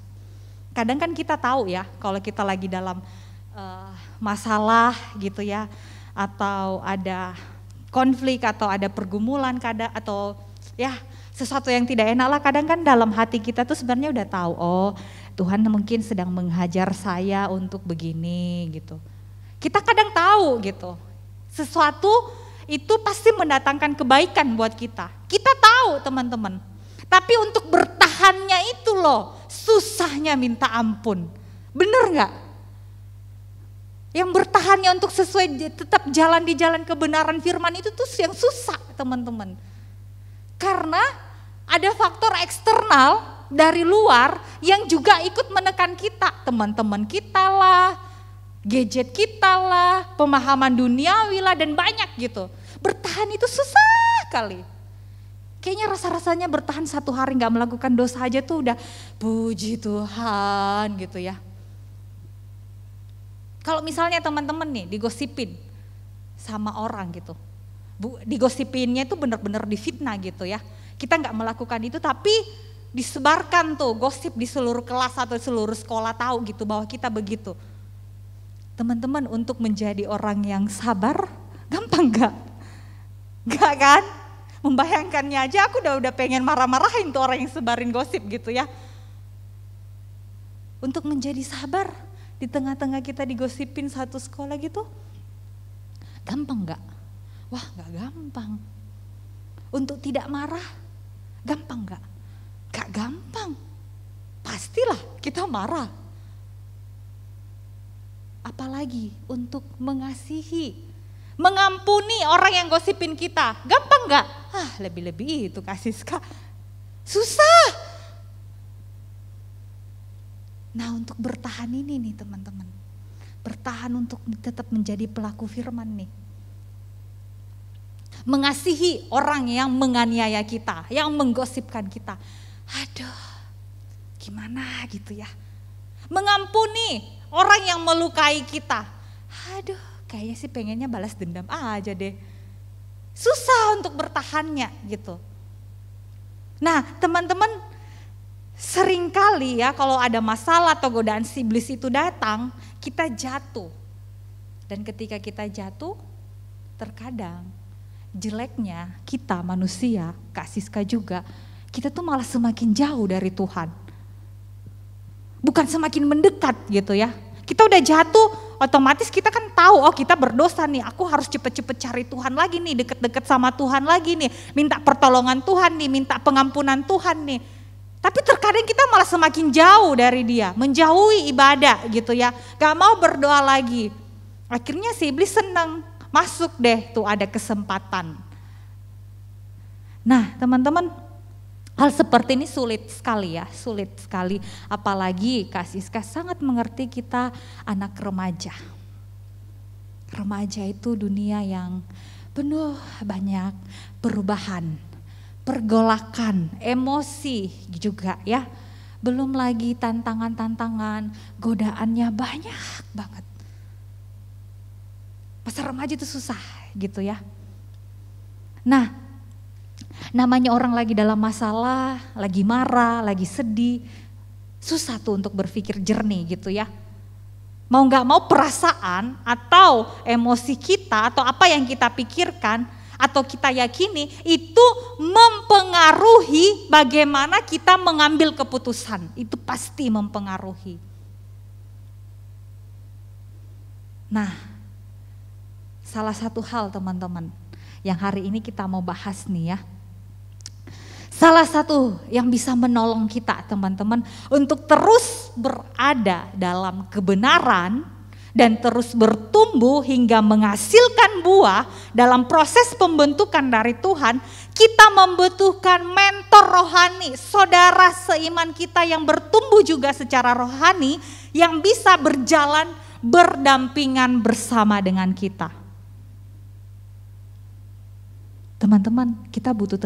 Kadang kan kita tahu ya, kalau kita lagi dalam masalah gitu ya, atau ada konflik, atau ada pergumulan, atau ya sesuatu yang tidak enak lah, kadang kan dalam hati kita tuh sebenarnya udah tahu, oh Tuhan mungkin sedang menghajar saya untuk begini gitu. Kita kadang tahu gitu, sesuatu itu pasti mendatangkan kebaikan buat kita. Kita tahu teman-teman. Tapi untuk bertahannya itu loh, susahnya minta ampun. Bener gak? Yang bertahannya untuk sesuai tetap jalan di jalan kebenaran firman itu tuh yang susah teman-teman. Karena ada faktor eksternal dari luar yang juga ikut menekan kita. Teman-teman kita lah, gadget kita lah, pemahaman duniawi lah, dan banyak gitu. Bertahan itu susah kali. Kayaknya rasa-rasanya bertahan 1 hari gak melakukan dosa aja tuh udah puji Tuhan gitu ya. Kalau misalnya teman-teman nih digosipin sama orang gitu. Digosipinnya itu benar-benar difitnah gitu ya. Kita gak melakukan itu tapi disebarkan tuh gosip di seluruh kelas atau seluruh sekolah tahu gitu bahwa kita begitu. Teman-teman, untuk menjadi orang yang sabar gampang gak? Gak kan? Membayangkannya aja aku udah pengen marah-marahin tuh orang yang sebarin gosip gitu ya. Untuk menjadi sabar di tengah-tengah kita digosipin satu sekolah gitu, gampang gak? Wah gak gampang. Untuk tidak marah, gampang gak? Gak gampang. Pastilah kita marah. Apalagi untuk mengasihi, mengampuni orang yang gosipin kita, gampang gak? Lebih-lebih itu Kak Siska, susah. Nah untuk bertahan ini nih teman-teman, bertahan untuk tetap menjadi pelaku firman nih. Mengasihi orang yang menganiaya kita, yang menggosipkan kita. Aduh, gimana gitu ya. Mengampuni orang yang melukai kita. Aduh, kayaknya sih pengennya balas dendam aja deh. Susah untuk bertahannya gitu. Nah teman-teman, seringkali ya kalau ada masalah atau godaan si iblis itu datang, kita jatuh. Dan ketika kita jatuh, terkadang jeleknya kita manusia, Kak Siska juga, kita tuh malah semakin jauh dari Tuhan. Bukan semakin mendekat gitu ya. Kita udah jatuh, otomatis kita kan tahu, oh kita berdosa nih, aku harus cepet-cepet cari Tuhan lagi nih, deket-deket sama Tuhan lagi nih, minta pertolongan Tuhan nih, minta pengampunan Tuhan nih. Tapi terkadang kita malah semakin jauh dari dia, menjauhi ibadah gitu ya, gak mau berdoa lagi. Akhirnya si iblis seneng, masuk deh tuh ada kesempatan. Nah teman-teman, hal seperti ini sulit sekali ya, sulit sekali. Apalagi Kak Siska sangat mengerti kita anak remaja. Remaja itu dunia yang penuh banyak perubahan, pergolakan, emosi juga ya. Belum lagi tantangan-tantangan, godaannya banyak banget. Masa remaja itu susah gitu ya. Nah, namanya orang lagi dalam masalah, lagi marah, lagi sedih, susah tuh untuk berpikir jernih gitu ya. Mau gak mau perasaan atau emosi kita atau apa yang kita pikirkan atau kita yakini itu mempengaruhi bagaimana kita mengambil keputusan. Itu pasti mempengaruhi. Nah, salah satu hal teman-teman yang hari ini kita mau bahas nih ya. Salah satu yang bisa menolong kita teman-teman untuk terus berada dalam kebenaran dan terus bertumbuh hingga menghasilkan buah dalam proses pembentukan dari Tuhan, kita membutuhkan mentor rohani, saudara seiman kita yang bertumbuh juga secara rohani, yang bisa berjalan berdampingan bersama dengan kita. Teman-teman, kita butuh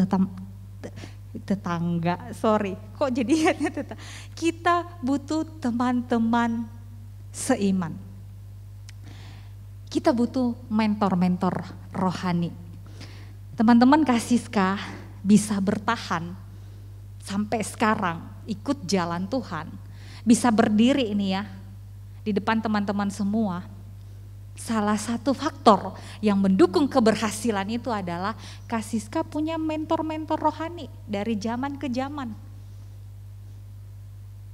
kita butuh teman-teman seiman. Kita butuh mentor-mentor rohani. Teman-teman Kak Siska bisa bertahan sampai sekarang ikut jalan Tuhan. Bisa berdiri ini ya di depan teman-teman semua. Salah satu faktor yang mendukung keberhasilan itu adalah Kak Siska punya mentor-mentor rohani dari zaman ke zaman.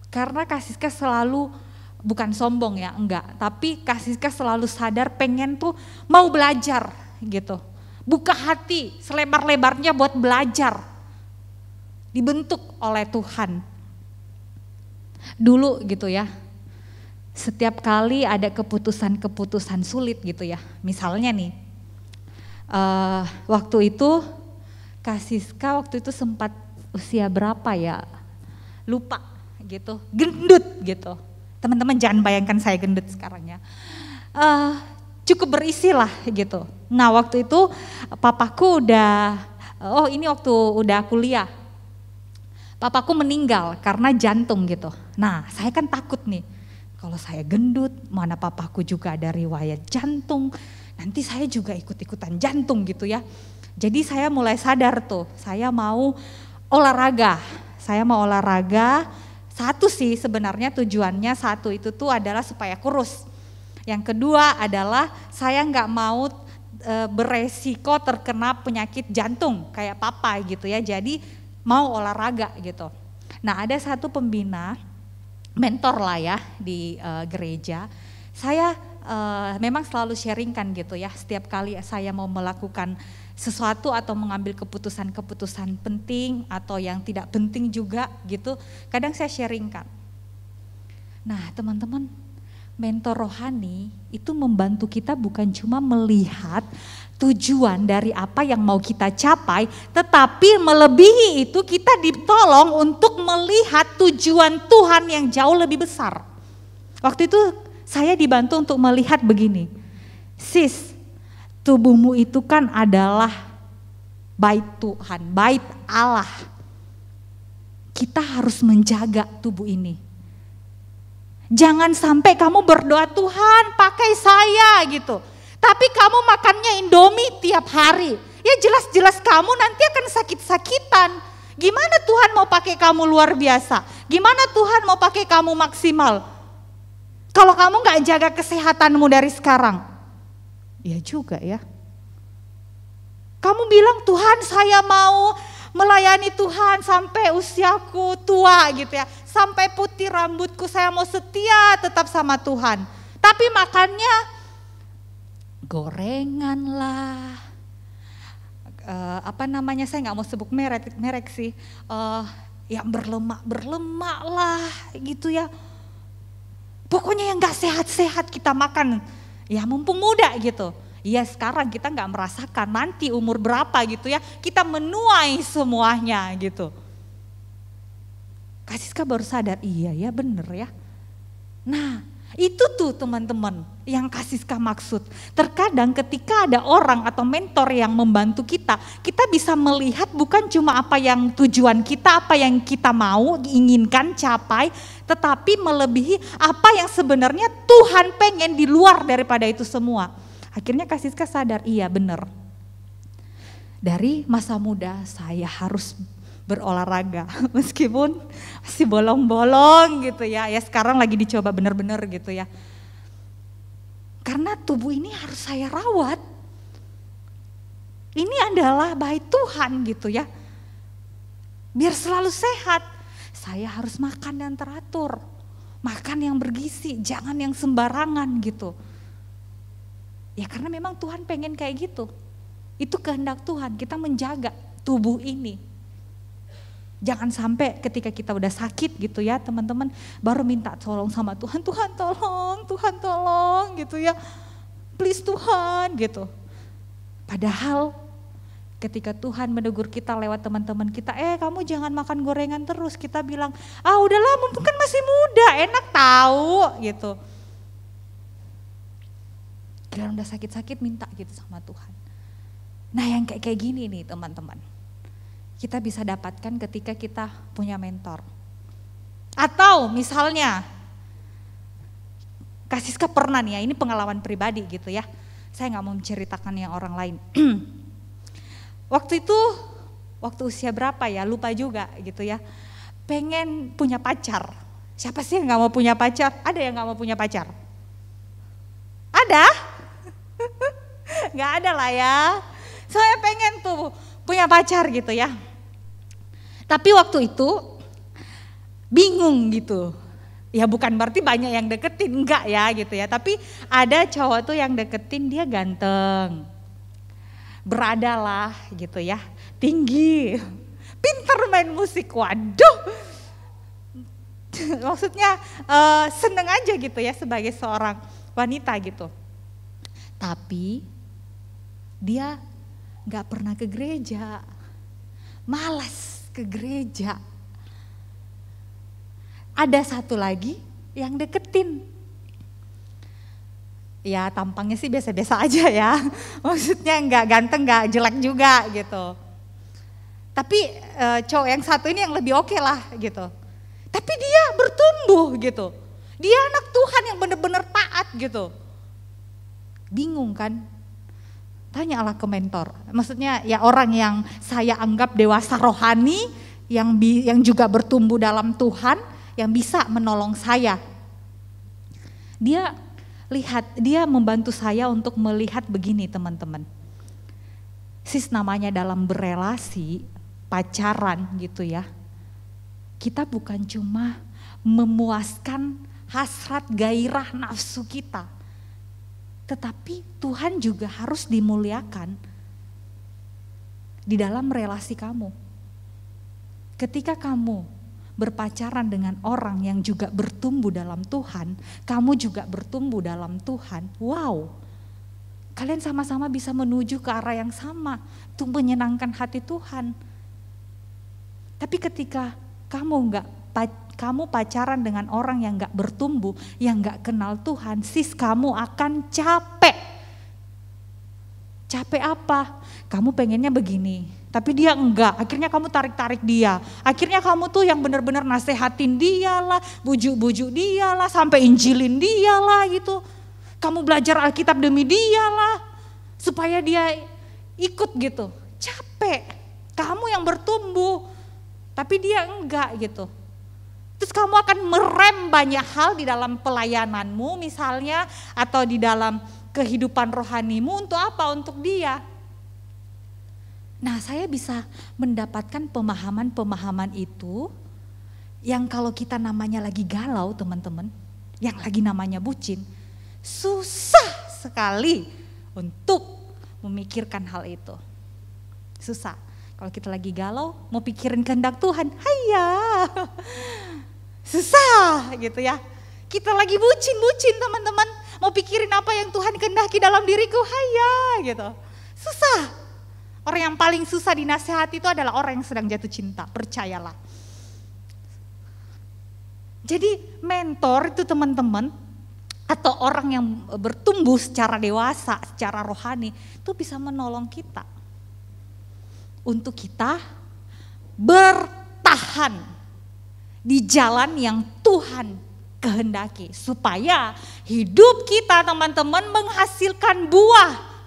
Karena Kak Siska selalu, bukan sombong ya, enggak. Tapi Kak Siska selalu sadar pengen tuh mau belajar gitu. Buka hati selebar-lebarnya buat belajar. Dibentuk oleh Tuhan. Dulu gitu ya. Setiap kali ada keputusan-keputusan sulit gitu ya. Misalnya nih, waktu itu Kak Siska waktu itu sempat usia berapa ya, lupa gitu, gendut gitu. Teman-teman jangan bayangkan saya gendut sekarang ya. Cukup berisi lah gitu. Nah waktu itu papaku udah Oh ini waktu udah kuliah, papaku meninggal karena jantung gitu. Nah saya kan takut nih, kalau saya gendut, mana papaku juga ada riwayat jantung, nanti saya juga ikut-ikutan jantung gitu ya. Jadi saya mulai sadar tuh, saya mau olahraga. Satu sih sebenarnya tujuannya, satu itu tuh adalah supaya kurus. Yang kedua adalah saya nggak mau beresiko terkena penyakit jantung kayak papa gitu ya. Jadi mau olahraga gitu. Nah ada satu pembina, mentor lah ya di gereja. Saya memang selalu sharingkan gitu ya. Setiap kali saya mau melakukan sesuatu atau mengambil keputusan-keputusan penting atau yang tidak penting juga gitu, kadang saya sharingkan. Nah teman-teman, mentor rohani itu membantu kita bukan cuma melihat tujuan dari apa yang mau kita capai, tetapi melebihi itu kita ditolong untuk melihat tujuan Tuhan yang jauh lebih besar. Waktu itu saya dibantu untuk melihat begini, sis, tubuhmu itu kan adalah bait Tuhan, bait Allah. Kita harus menjaga tubuh ini. Jangan sampai kamu berdoa, Tuhan pakai saya gitu. Tapi kamu makannya Indomie tiap hari. Ya jelas-jelas kamu nanti akan sakit-sakitan. Gimana Tuhan mau pakai kamu luar biasa? Gimana Tuhan mau pakai kamu maksimal? Kalau kamu gak jaga kesehatanmu dari sekarang. Ya juga ya. Kamu bilang Tuhan saya mau melayani Tuhan sampai usiaku tua gitu ya. Sampai putih rambutku saya mau setia tetap sama Tuhan. Tapi makannya gorengan lah. Saya nggak mau sebut merek sih. Yang berlemak lah gitu ya. Pokoknya yang nggak sehat-sehat kita makan. Ya mumpung muda gitu. Ya sekarang kita nggak merasakan, nanti umur berapa gitu ya, kita menuai semuanya gitu. Kak Siska baru sadar, iya ya bener ya. Nah itu tuh teman-teman yang Kak Siska maksud. Terkadang ketika ada orang atau mentor yang membantu kita bisa melihat bukan cuma apa yang tujuan kita, apa yang kita mau, inginkan, capai, tetapi melebihi apa yang sebenarnya Tuhan pengen di luar daripada itu semua. Akhirnya Kak Siska sadar, iya benar. Dari masa muda saya harus berolahraga meskipun masih bolong-bolong gitu ya. Ya sekarang lagi dicoba benar-benar gitu ya. Karena tubuh ini harus saya rawat. Ini adalah bait Tuhan gitu ya. Biar selalu sehat. Saya harus makan yang teratur. Makan yang bergizi, jangan yang sembarangan gitu. Ya karena memang Tuhan pengen kayak gitu. Itu kehendak Tuhan, kita menjaga tubuh ini. Jangan sampai ketika kita udah sakit gitu ya teman-teman, baru minta tolong sama Tuhan, Tuhan tolong gitu ya. Please Tuhan gitu. Padahal ketika Tuhan menegur kita lewat teman-teman kita, kamu jangan makan gorengan terus. Kita bilang, udahlah mumpung kan masih muda, enak tahu gitu. Kira udah sakit-sakit minta gitu sama Tuhan. Nah yang kayak gini nih teman-teman, kita bisa dapatkan ketika kita punya mentor. Atau misalnya, Kak Siska pernah nih ya, ini pengalaman pribadi gitu ya. Saya gak mau menceritakan yang orang lain. Waktu usia berapa ya, lupa juga gitu ya. Pengen punya pacar. Siapa sih yang gak mau punya pacar? Ada yang gak mau punya pacar? Ada? Gak ada lah ya. Saya pengen tuh punya pacar gitu ya. Tapi waktu itu bingung gitu. Ya bukan berarti banyak yang deketin, enggak ya gitu ya. Tapi ada cowok tuh yang deketin, dia ganteng. Berada lah gitu ya, tinggi. Pinter main musik, waduh. Maksudnya seneng aja gitu ya sebagai seorang wanita gitu. Tapi dia gak pernah ke gereja, malas ke gereja. Ada satu lagi yang deketin. Ya tampangnya sih biasa-biasa aja ya, maksudnya gak ganteng gak jelek juga gitu. Tapi cowok yang satu ini yang lebih oke lah gitu. Tapi dia bertumbuh gitu. Dia anak Tuhan yang benar-benar taat gitu. Bingung kan? Tanyalah ke mentor. Maksudnya ya orang yang saya anggap dewasa rohani, yang juga bertumbuh dalam Tuhan, yang bisa menolong saya. Dia membantu saya untuk melihat begini teman-teman. Sis, namanya dalam berelasi, pacaran gitu ya. Kita bukan cuma memuaskan hasrat gairah nafsu kita. Tetapi Tuhan juga harus dimuliakan di dalam relasi kamu. Ketika kamu berpacaran dengan orang yang juga bertumbuh dalam Tuhan, kamu juga bertumbuh dalam Tuhan. Wow, kalian sama-sama bisa menuju ke arah yang sama untuk menyenangkan hati Tuhan. Tapi ketika kamu pacaran dengan orang yang gak bertumbuh, yang gak kenal Tuhan, sis, kamu akan capek. Capek apa? Kamu pengennya begini, tapi dia enggak. Akhirnya kamu tarik-tarik dia. Akhirnya kamu tuh yang benar-benar nasehatin dia lah, bujuk-bujuk dia lah, sampai injilin dia lah gitu. Kamu belajar Alkitab demi dia lah, supaya dia ikut gitu. Capek. Kamu yang bertumbuh, tapi dia enggak gitu. Terus kamu akan merem banyak hal di dalam pelayananmu misalnya, atau di dalam kehidupan rohanimu untuk apa? Untuk dia. Nah, saya bisa mendapatkan pemahaman-pemahaman itu yang kalau kita namanya lagi galau teman-teman, yang lagi namanya bucin, susah sekali untuk memikirkan hal itu. Susah. Kalau kita lagi galau, mau pikirin kehendak Tuhan, hayya. Susah gitu ya. Kita lagi bucin teman-teman, mau pikirin apa yang Tuhan kehendaki dalam diriku, hayya gitu. Susah. Orang yang paling susah dinasihati itu adalah orang yang sedang jatuh cinta, percayalah. Jadi mentor itu teman-teman, atau orang yang bertumbuh secara dewasa, secara rohani, itu bisa menolong kita. Untuk kita bertahan di jalan yang Tuhan kehendaki. Supaya hidup kita teman-teman menghasilkan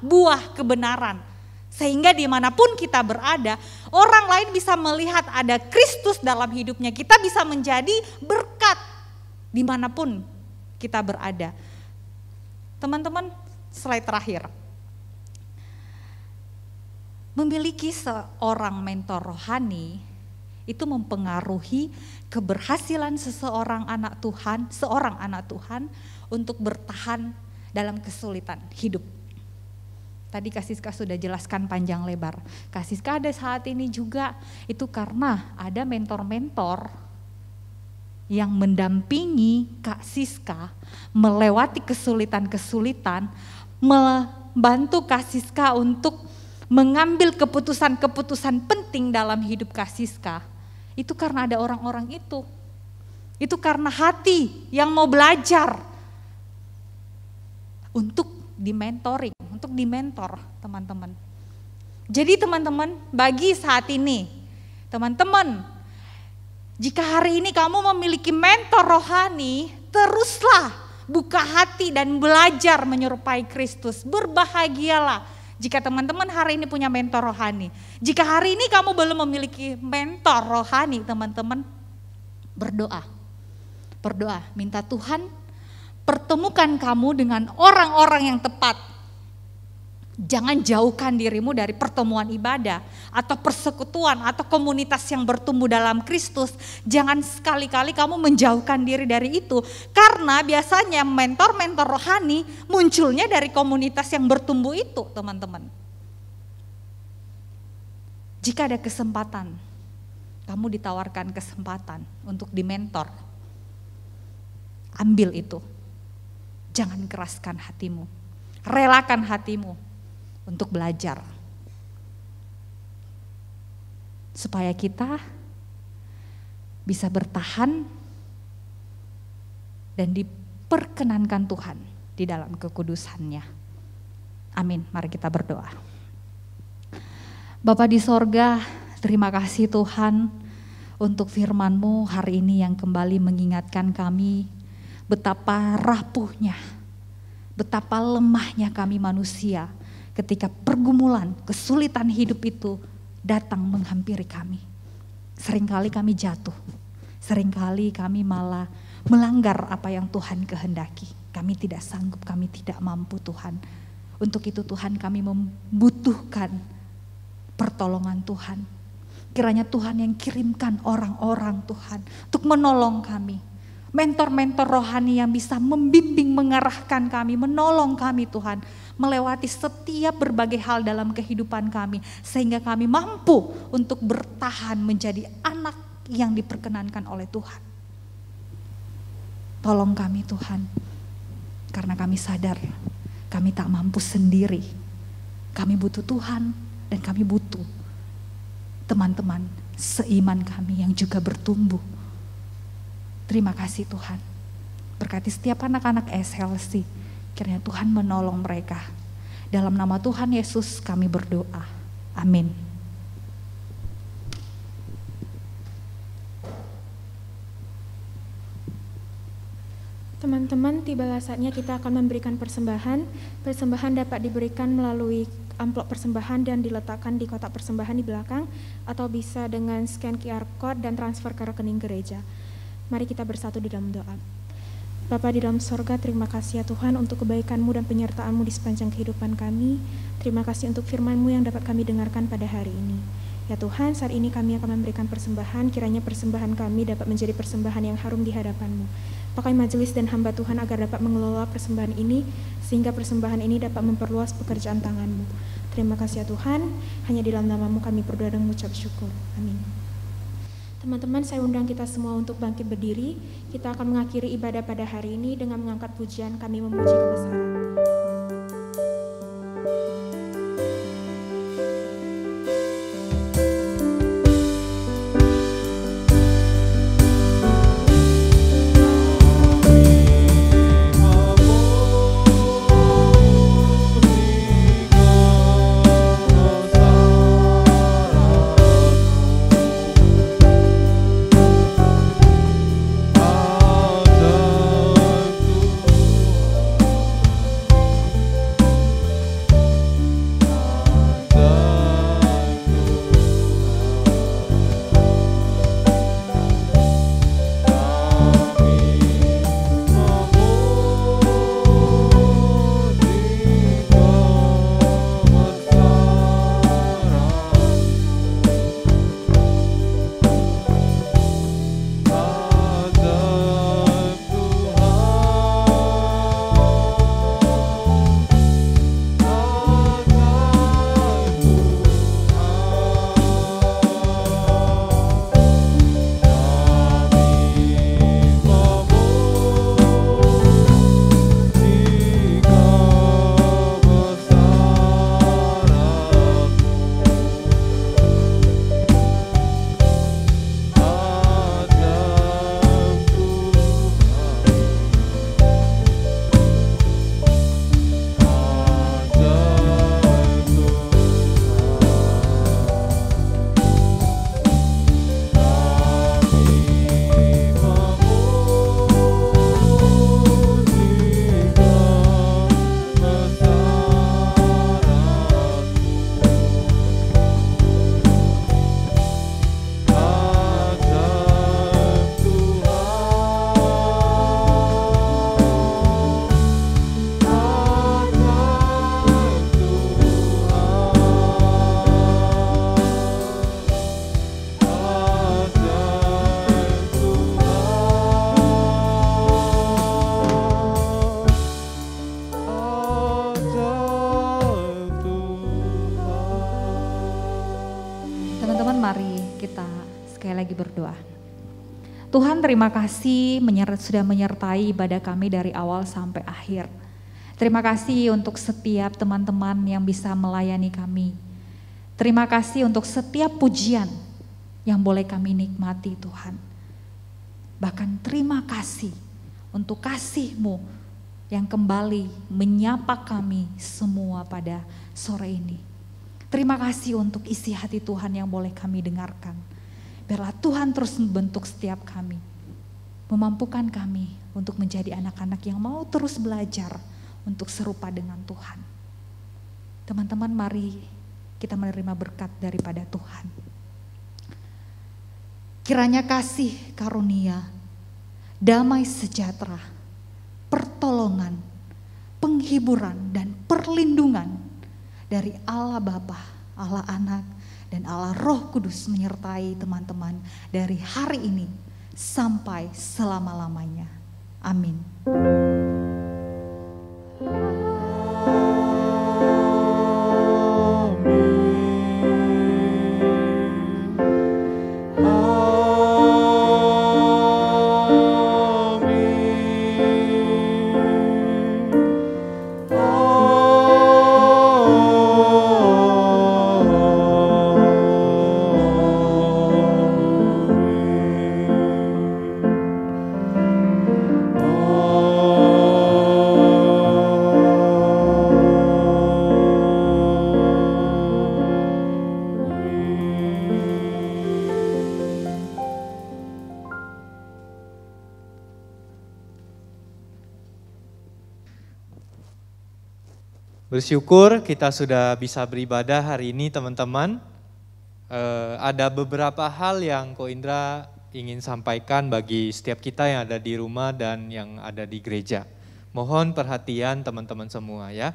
buah kebenaran. Sehingga dimanapun kita berada, orang lain bisa melihat ada Kristus dalam hidupnya. Kita bisa menjadi berkat dimanapun kita berada. Teman-teman, slide terakhir. Memiliki seorang mentor rohani itu mempengaruhi keberhasilan seorang anak Tuhan untuk bertahan dalam kesulitan hidup. Tadi Kak Siska sudah jelaskan panjang lebar. Kak Siska ada saat ini juga itu karena ada mentor-mentor yang mendampingi Kak Siska melewati kesulitan-kesulitan, membantu Kak Siska untuk mengambil keputusan-keputusan penting dalam hidup Kak Siska. Itu karena ada orang-orang itu. Itu karena hati yang mau belajar untuk di-mentoring, untuk di-mentor teman-teman. Jadi teman-teman, bagi saat ini, teman-teman, jika hari ini kamu memiliki mentor rohani, teruslah buka hati dan belajar menyerupai Kristus. Berbahagialah jika teman-teman hari ini punya mentor rohani. Jika hari ini kamu belum memiliki mentor rohani, teman-teman, berdoa. Berdoa, minta Tuhan pertemukan kamu dengan orang-orang yang tepat. Jangan jauhkan dirimu dari pertemuan ibadah atau persekutuan atau komunitas yang bertumbuh dalam Kristus. Jangan sekali-kali kamu menjauhkan diri dari itu. Karena biasanya mentor-mentor rohani munculnya dari komunitas yang bertumbuh itu, teman-teman. Jika ada kesempatan, kamu ditawarkan kesempatan untuk dimentor, ambil itu. Jangan keraskan hatimu, relakan hatimu untuk belajar. Supaya kita bisa bertahan dan diperkenankan Tuhan di dalam kekudusannya. Amin, mari kita berdoa. Bapa di sorga, Terima kasih Tuhan untuk firman-Mu hari ini yang kembali mengingatkan kami betapa rapuhnya, betapa lemahnya kami manusia ketika pergumulan, kesulitan hidup itu datang menghampiri kami. Seringkali kami jatuh, seringkali kami malah melanggar apa yang Tuhan kehendaki. Kami tidak sanggup, kami tidak mampu Tuhan. Untuk itu Tuhan kami membutuhkan pertolongan Tuhan. Kiranya Tuhan yang kirimkan orang-orang Tuhan untuk menolong kami. Mentor-mentor rohani yang bisa membimbing, mengarahkan kami, menolong kami Tuhan. Melewati setiap berbagai hal dalam kehidupan kami. Sehingga kami mampu untuk bertahan menjadi anak yang diperkenankan oleh Tuhan. Tolong kami Tuhan. Karena kami sadar kami tak mampu sendiri. Kami butuh Tuhan dan kami butuh teman-teman seiman kami yang juga bertumbuh. Terima kasih Tuhan. Berkati setiap anak-anak SLC. Kiranya Tuhan menolong mereka. Dalam nama Tuhan Yesus kami berdoa. Amin. Teman-teman, tibalah saatnya kita akan memberikan persembahan. Persembahan dapat diberikan melalui amplop persembahan dan diletakkan di kotak persembahan di belakang, atau bisa dengan scan QR code dan transfer ke rekening gereja. Mari kita bersatu di dalam doa. Bapa di dalam sorga, terima kasih ya Tuhan untuk kebaikan-Mu dan penyertaan-Mu di sepanjang kehidupan kami. Terima kasih untuk firman-Mu yang dapat kami dengarkan pada hari ini. Ya Tuhan, saat ini kami akan memberikan persembahan, kiranya persembahan kami dapat menjadi persembahan yang harum di hadapan-Mu. Pakai majelis dan hamba Tuhan agar dapat mengelola persembahan ini, sehingga persembahan ini dapat memperluas pekerjaan tangan-Mu. Terima kasih ya Tuhan, hanya di dalam nama-Mu kami berdoa dan mengucap syukur. Amin. Teman-teman, saya undang kita semua untuk bangkit berdiri. Kita akan mengakhiri ibadah pada hari ini dengan mengangkat pujian Kami Memuji Kebesaran. Berdoa. Tuhan, terima kasih sudah menyertai ibadah kami dari awal sampai akhir. Terima kasih untuk setiap teman-teman yang bisa melayani kami. Terima kasih untuk setiap pujian yang boleh kami nikmati Tuhan. Bahkan terima kasih untuk kasih-Mu yang kembali menyapa kami semua pada sore ini. Terima kasih untuk isi hati Tuhan yang boleh kami dengarkan. Biarlah Tuhan terus membentuk setiap kami, memampukan kami untuk menjadi anak-anak yang mau terus belajar untuk serupa dengan Tuhan. Teman-teman, mari kita menerima berkat daripada Tuhan. Kiranya kasih karunia, damai sejahtera, pertolongan, penghiburan, dan perlindungan dari Allah Bapa, Allah Anak, dan Allah Roh Kudus menyertai teman-teman dari hari ini sampai selama-lamanya. Amin. Bersyukur kita sudah bisa beribadah hari ini teman-teman. Ada beberapa hal yang Ko Indra ingin sampaikan bagi setiap kita yang ada di rumah dan yang ada di gereja. Mohon perhatian teman-teman semua ya.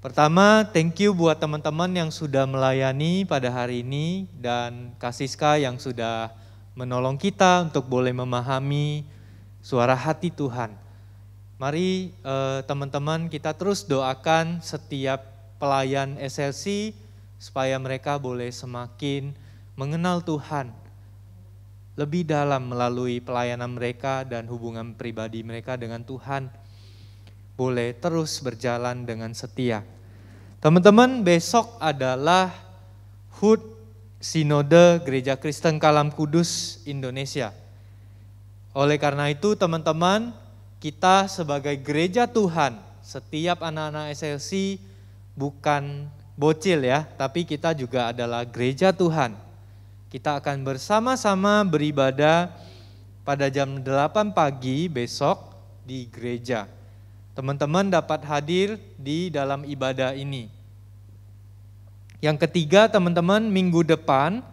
Pertama, thank you buat teman-teman yang sudah melayani pada hari ini dan Kak Siska yang sudah menolong kita untuk boleh memahami suara hati Tuhan. Mari teman-teman kita terus doakan setiap pelayan SLC supaya mereka boleh semakin mengenal Tuhan lebih dalam melalui pelayanan mereka dan hubungan pribadi mereka dengan Tuhan boleh terus berjalan dengan setia. Teman-teman, besok adalah HUT Sinode Gereja Kristen Kalam Kudus Indonesia. Oleh karena itu teman-teman, kita sebagai gereja Tuhan, setiap anak-anak SLC bukan bocil ya, tapi kita juga adalah gereja Tuhan. Kita akan bersama-sama beribadah pada jam 8 pagi besok di gereja. Teman-teman dapat hadir di dalam ibadah ini. Yang ketiga teman-teman, minggu depan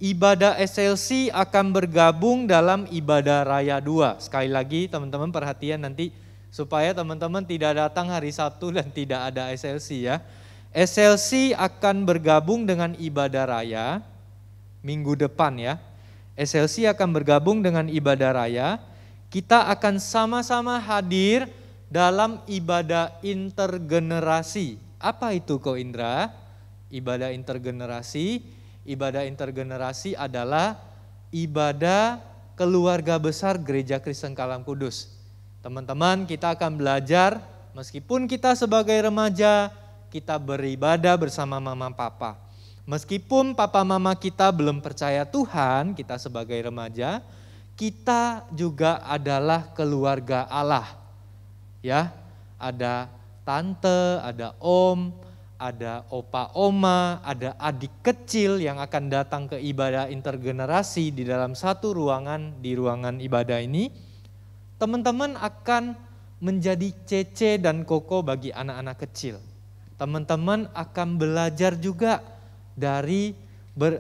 ibadah SLC akan bergabung dalam ibadah raya 2. Sekali lagi teman-teman perhatian nanti supaya teman-teman tidak datang hari Sabtu dan tidak ada SLC ya. SLC akan bergabung dengan ibadah raya minggu depan ya. SLC akan bergabung dengan ibadah raya. Kita akan sama-sama hadir dalam ibadah intergenerasi. Apa itu Ko Indra? Ibadah intergenerasi. Ibadah intergenerasi adalah ibadah keluarga besar Gereja Kristen Kalam Kudus. Teman-teman, kita akan belajar meskipun kita sebagai remaja, kita beribadah bersama mama papa. Meskipun papa mama kita belum percaya Tuhan, kita sebagai remaja, kita juga adalah keluarga Allah. Ya, ada tante, ada om, ada opa oma, ada adik kecil yang akan datang ke ibadah intergenerasi di dalam satu ruangan, di ruangan ibadah ini. Teman-teman akan menjadi cece dan koko bagi anak-anak kecil. Teman-teman akan belajar juga dari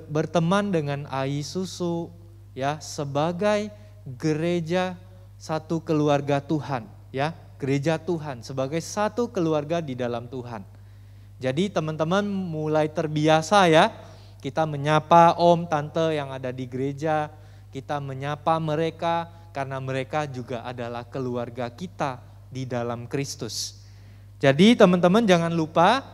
berteman dengan Ai Susu ya, sebagai gereja satu keluarga Tuhan ya, gereja Tuhan sebagai satu keluarga di dalam Tuhan. Jadi teman-teman mulai terbiasa ya, kita menyapa om, tante yang ada di gereja, kita menyapa mereka karena mereka juga adalah keluarga kita di dalam Kristus. Jadi teman-teman jangan lupa,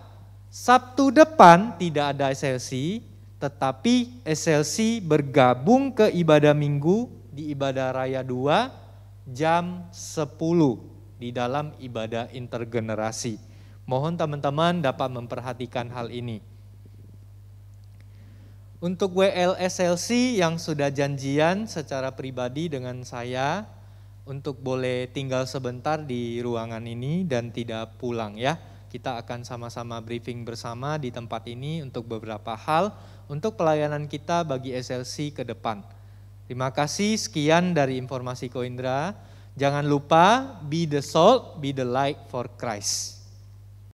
Sabtu depan tidak ada SLC, tetapi SLC bergabung ke ibadah minggu di ibadah raya 2 jam 10 di dalam ibadah intergenerasi. Mohon teman-teman dapat memperhatikan hal ini. Untuk WLSLC yang sudah janjian secara pribadi dengan saya untuk boleh tinggal sebentar di ruangan ini dan tidak pulang ya. kita akan sama-sama briefing bersama di tempat ini untuk beberapa hal untuk pelayanan kita bagi SLC ke depan. Terima kasih, sekian dari informasi Ko Indra. Jangan lupa be the salt, be the light for Christ.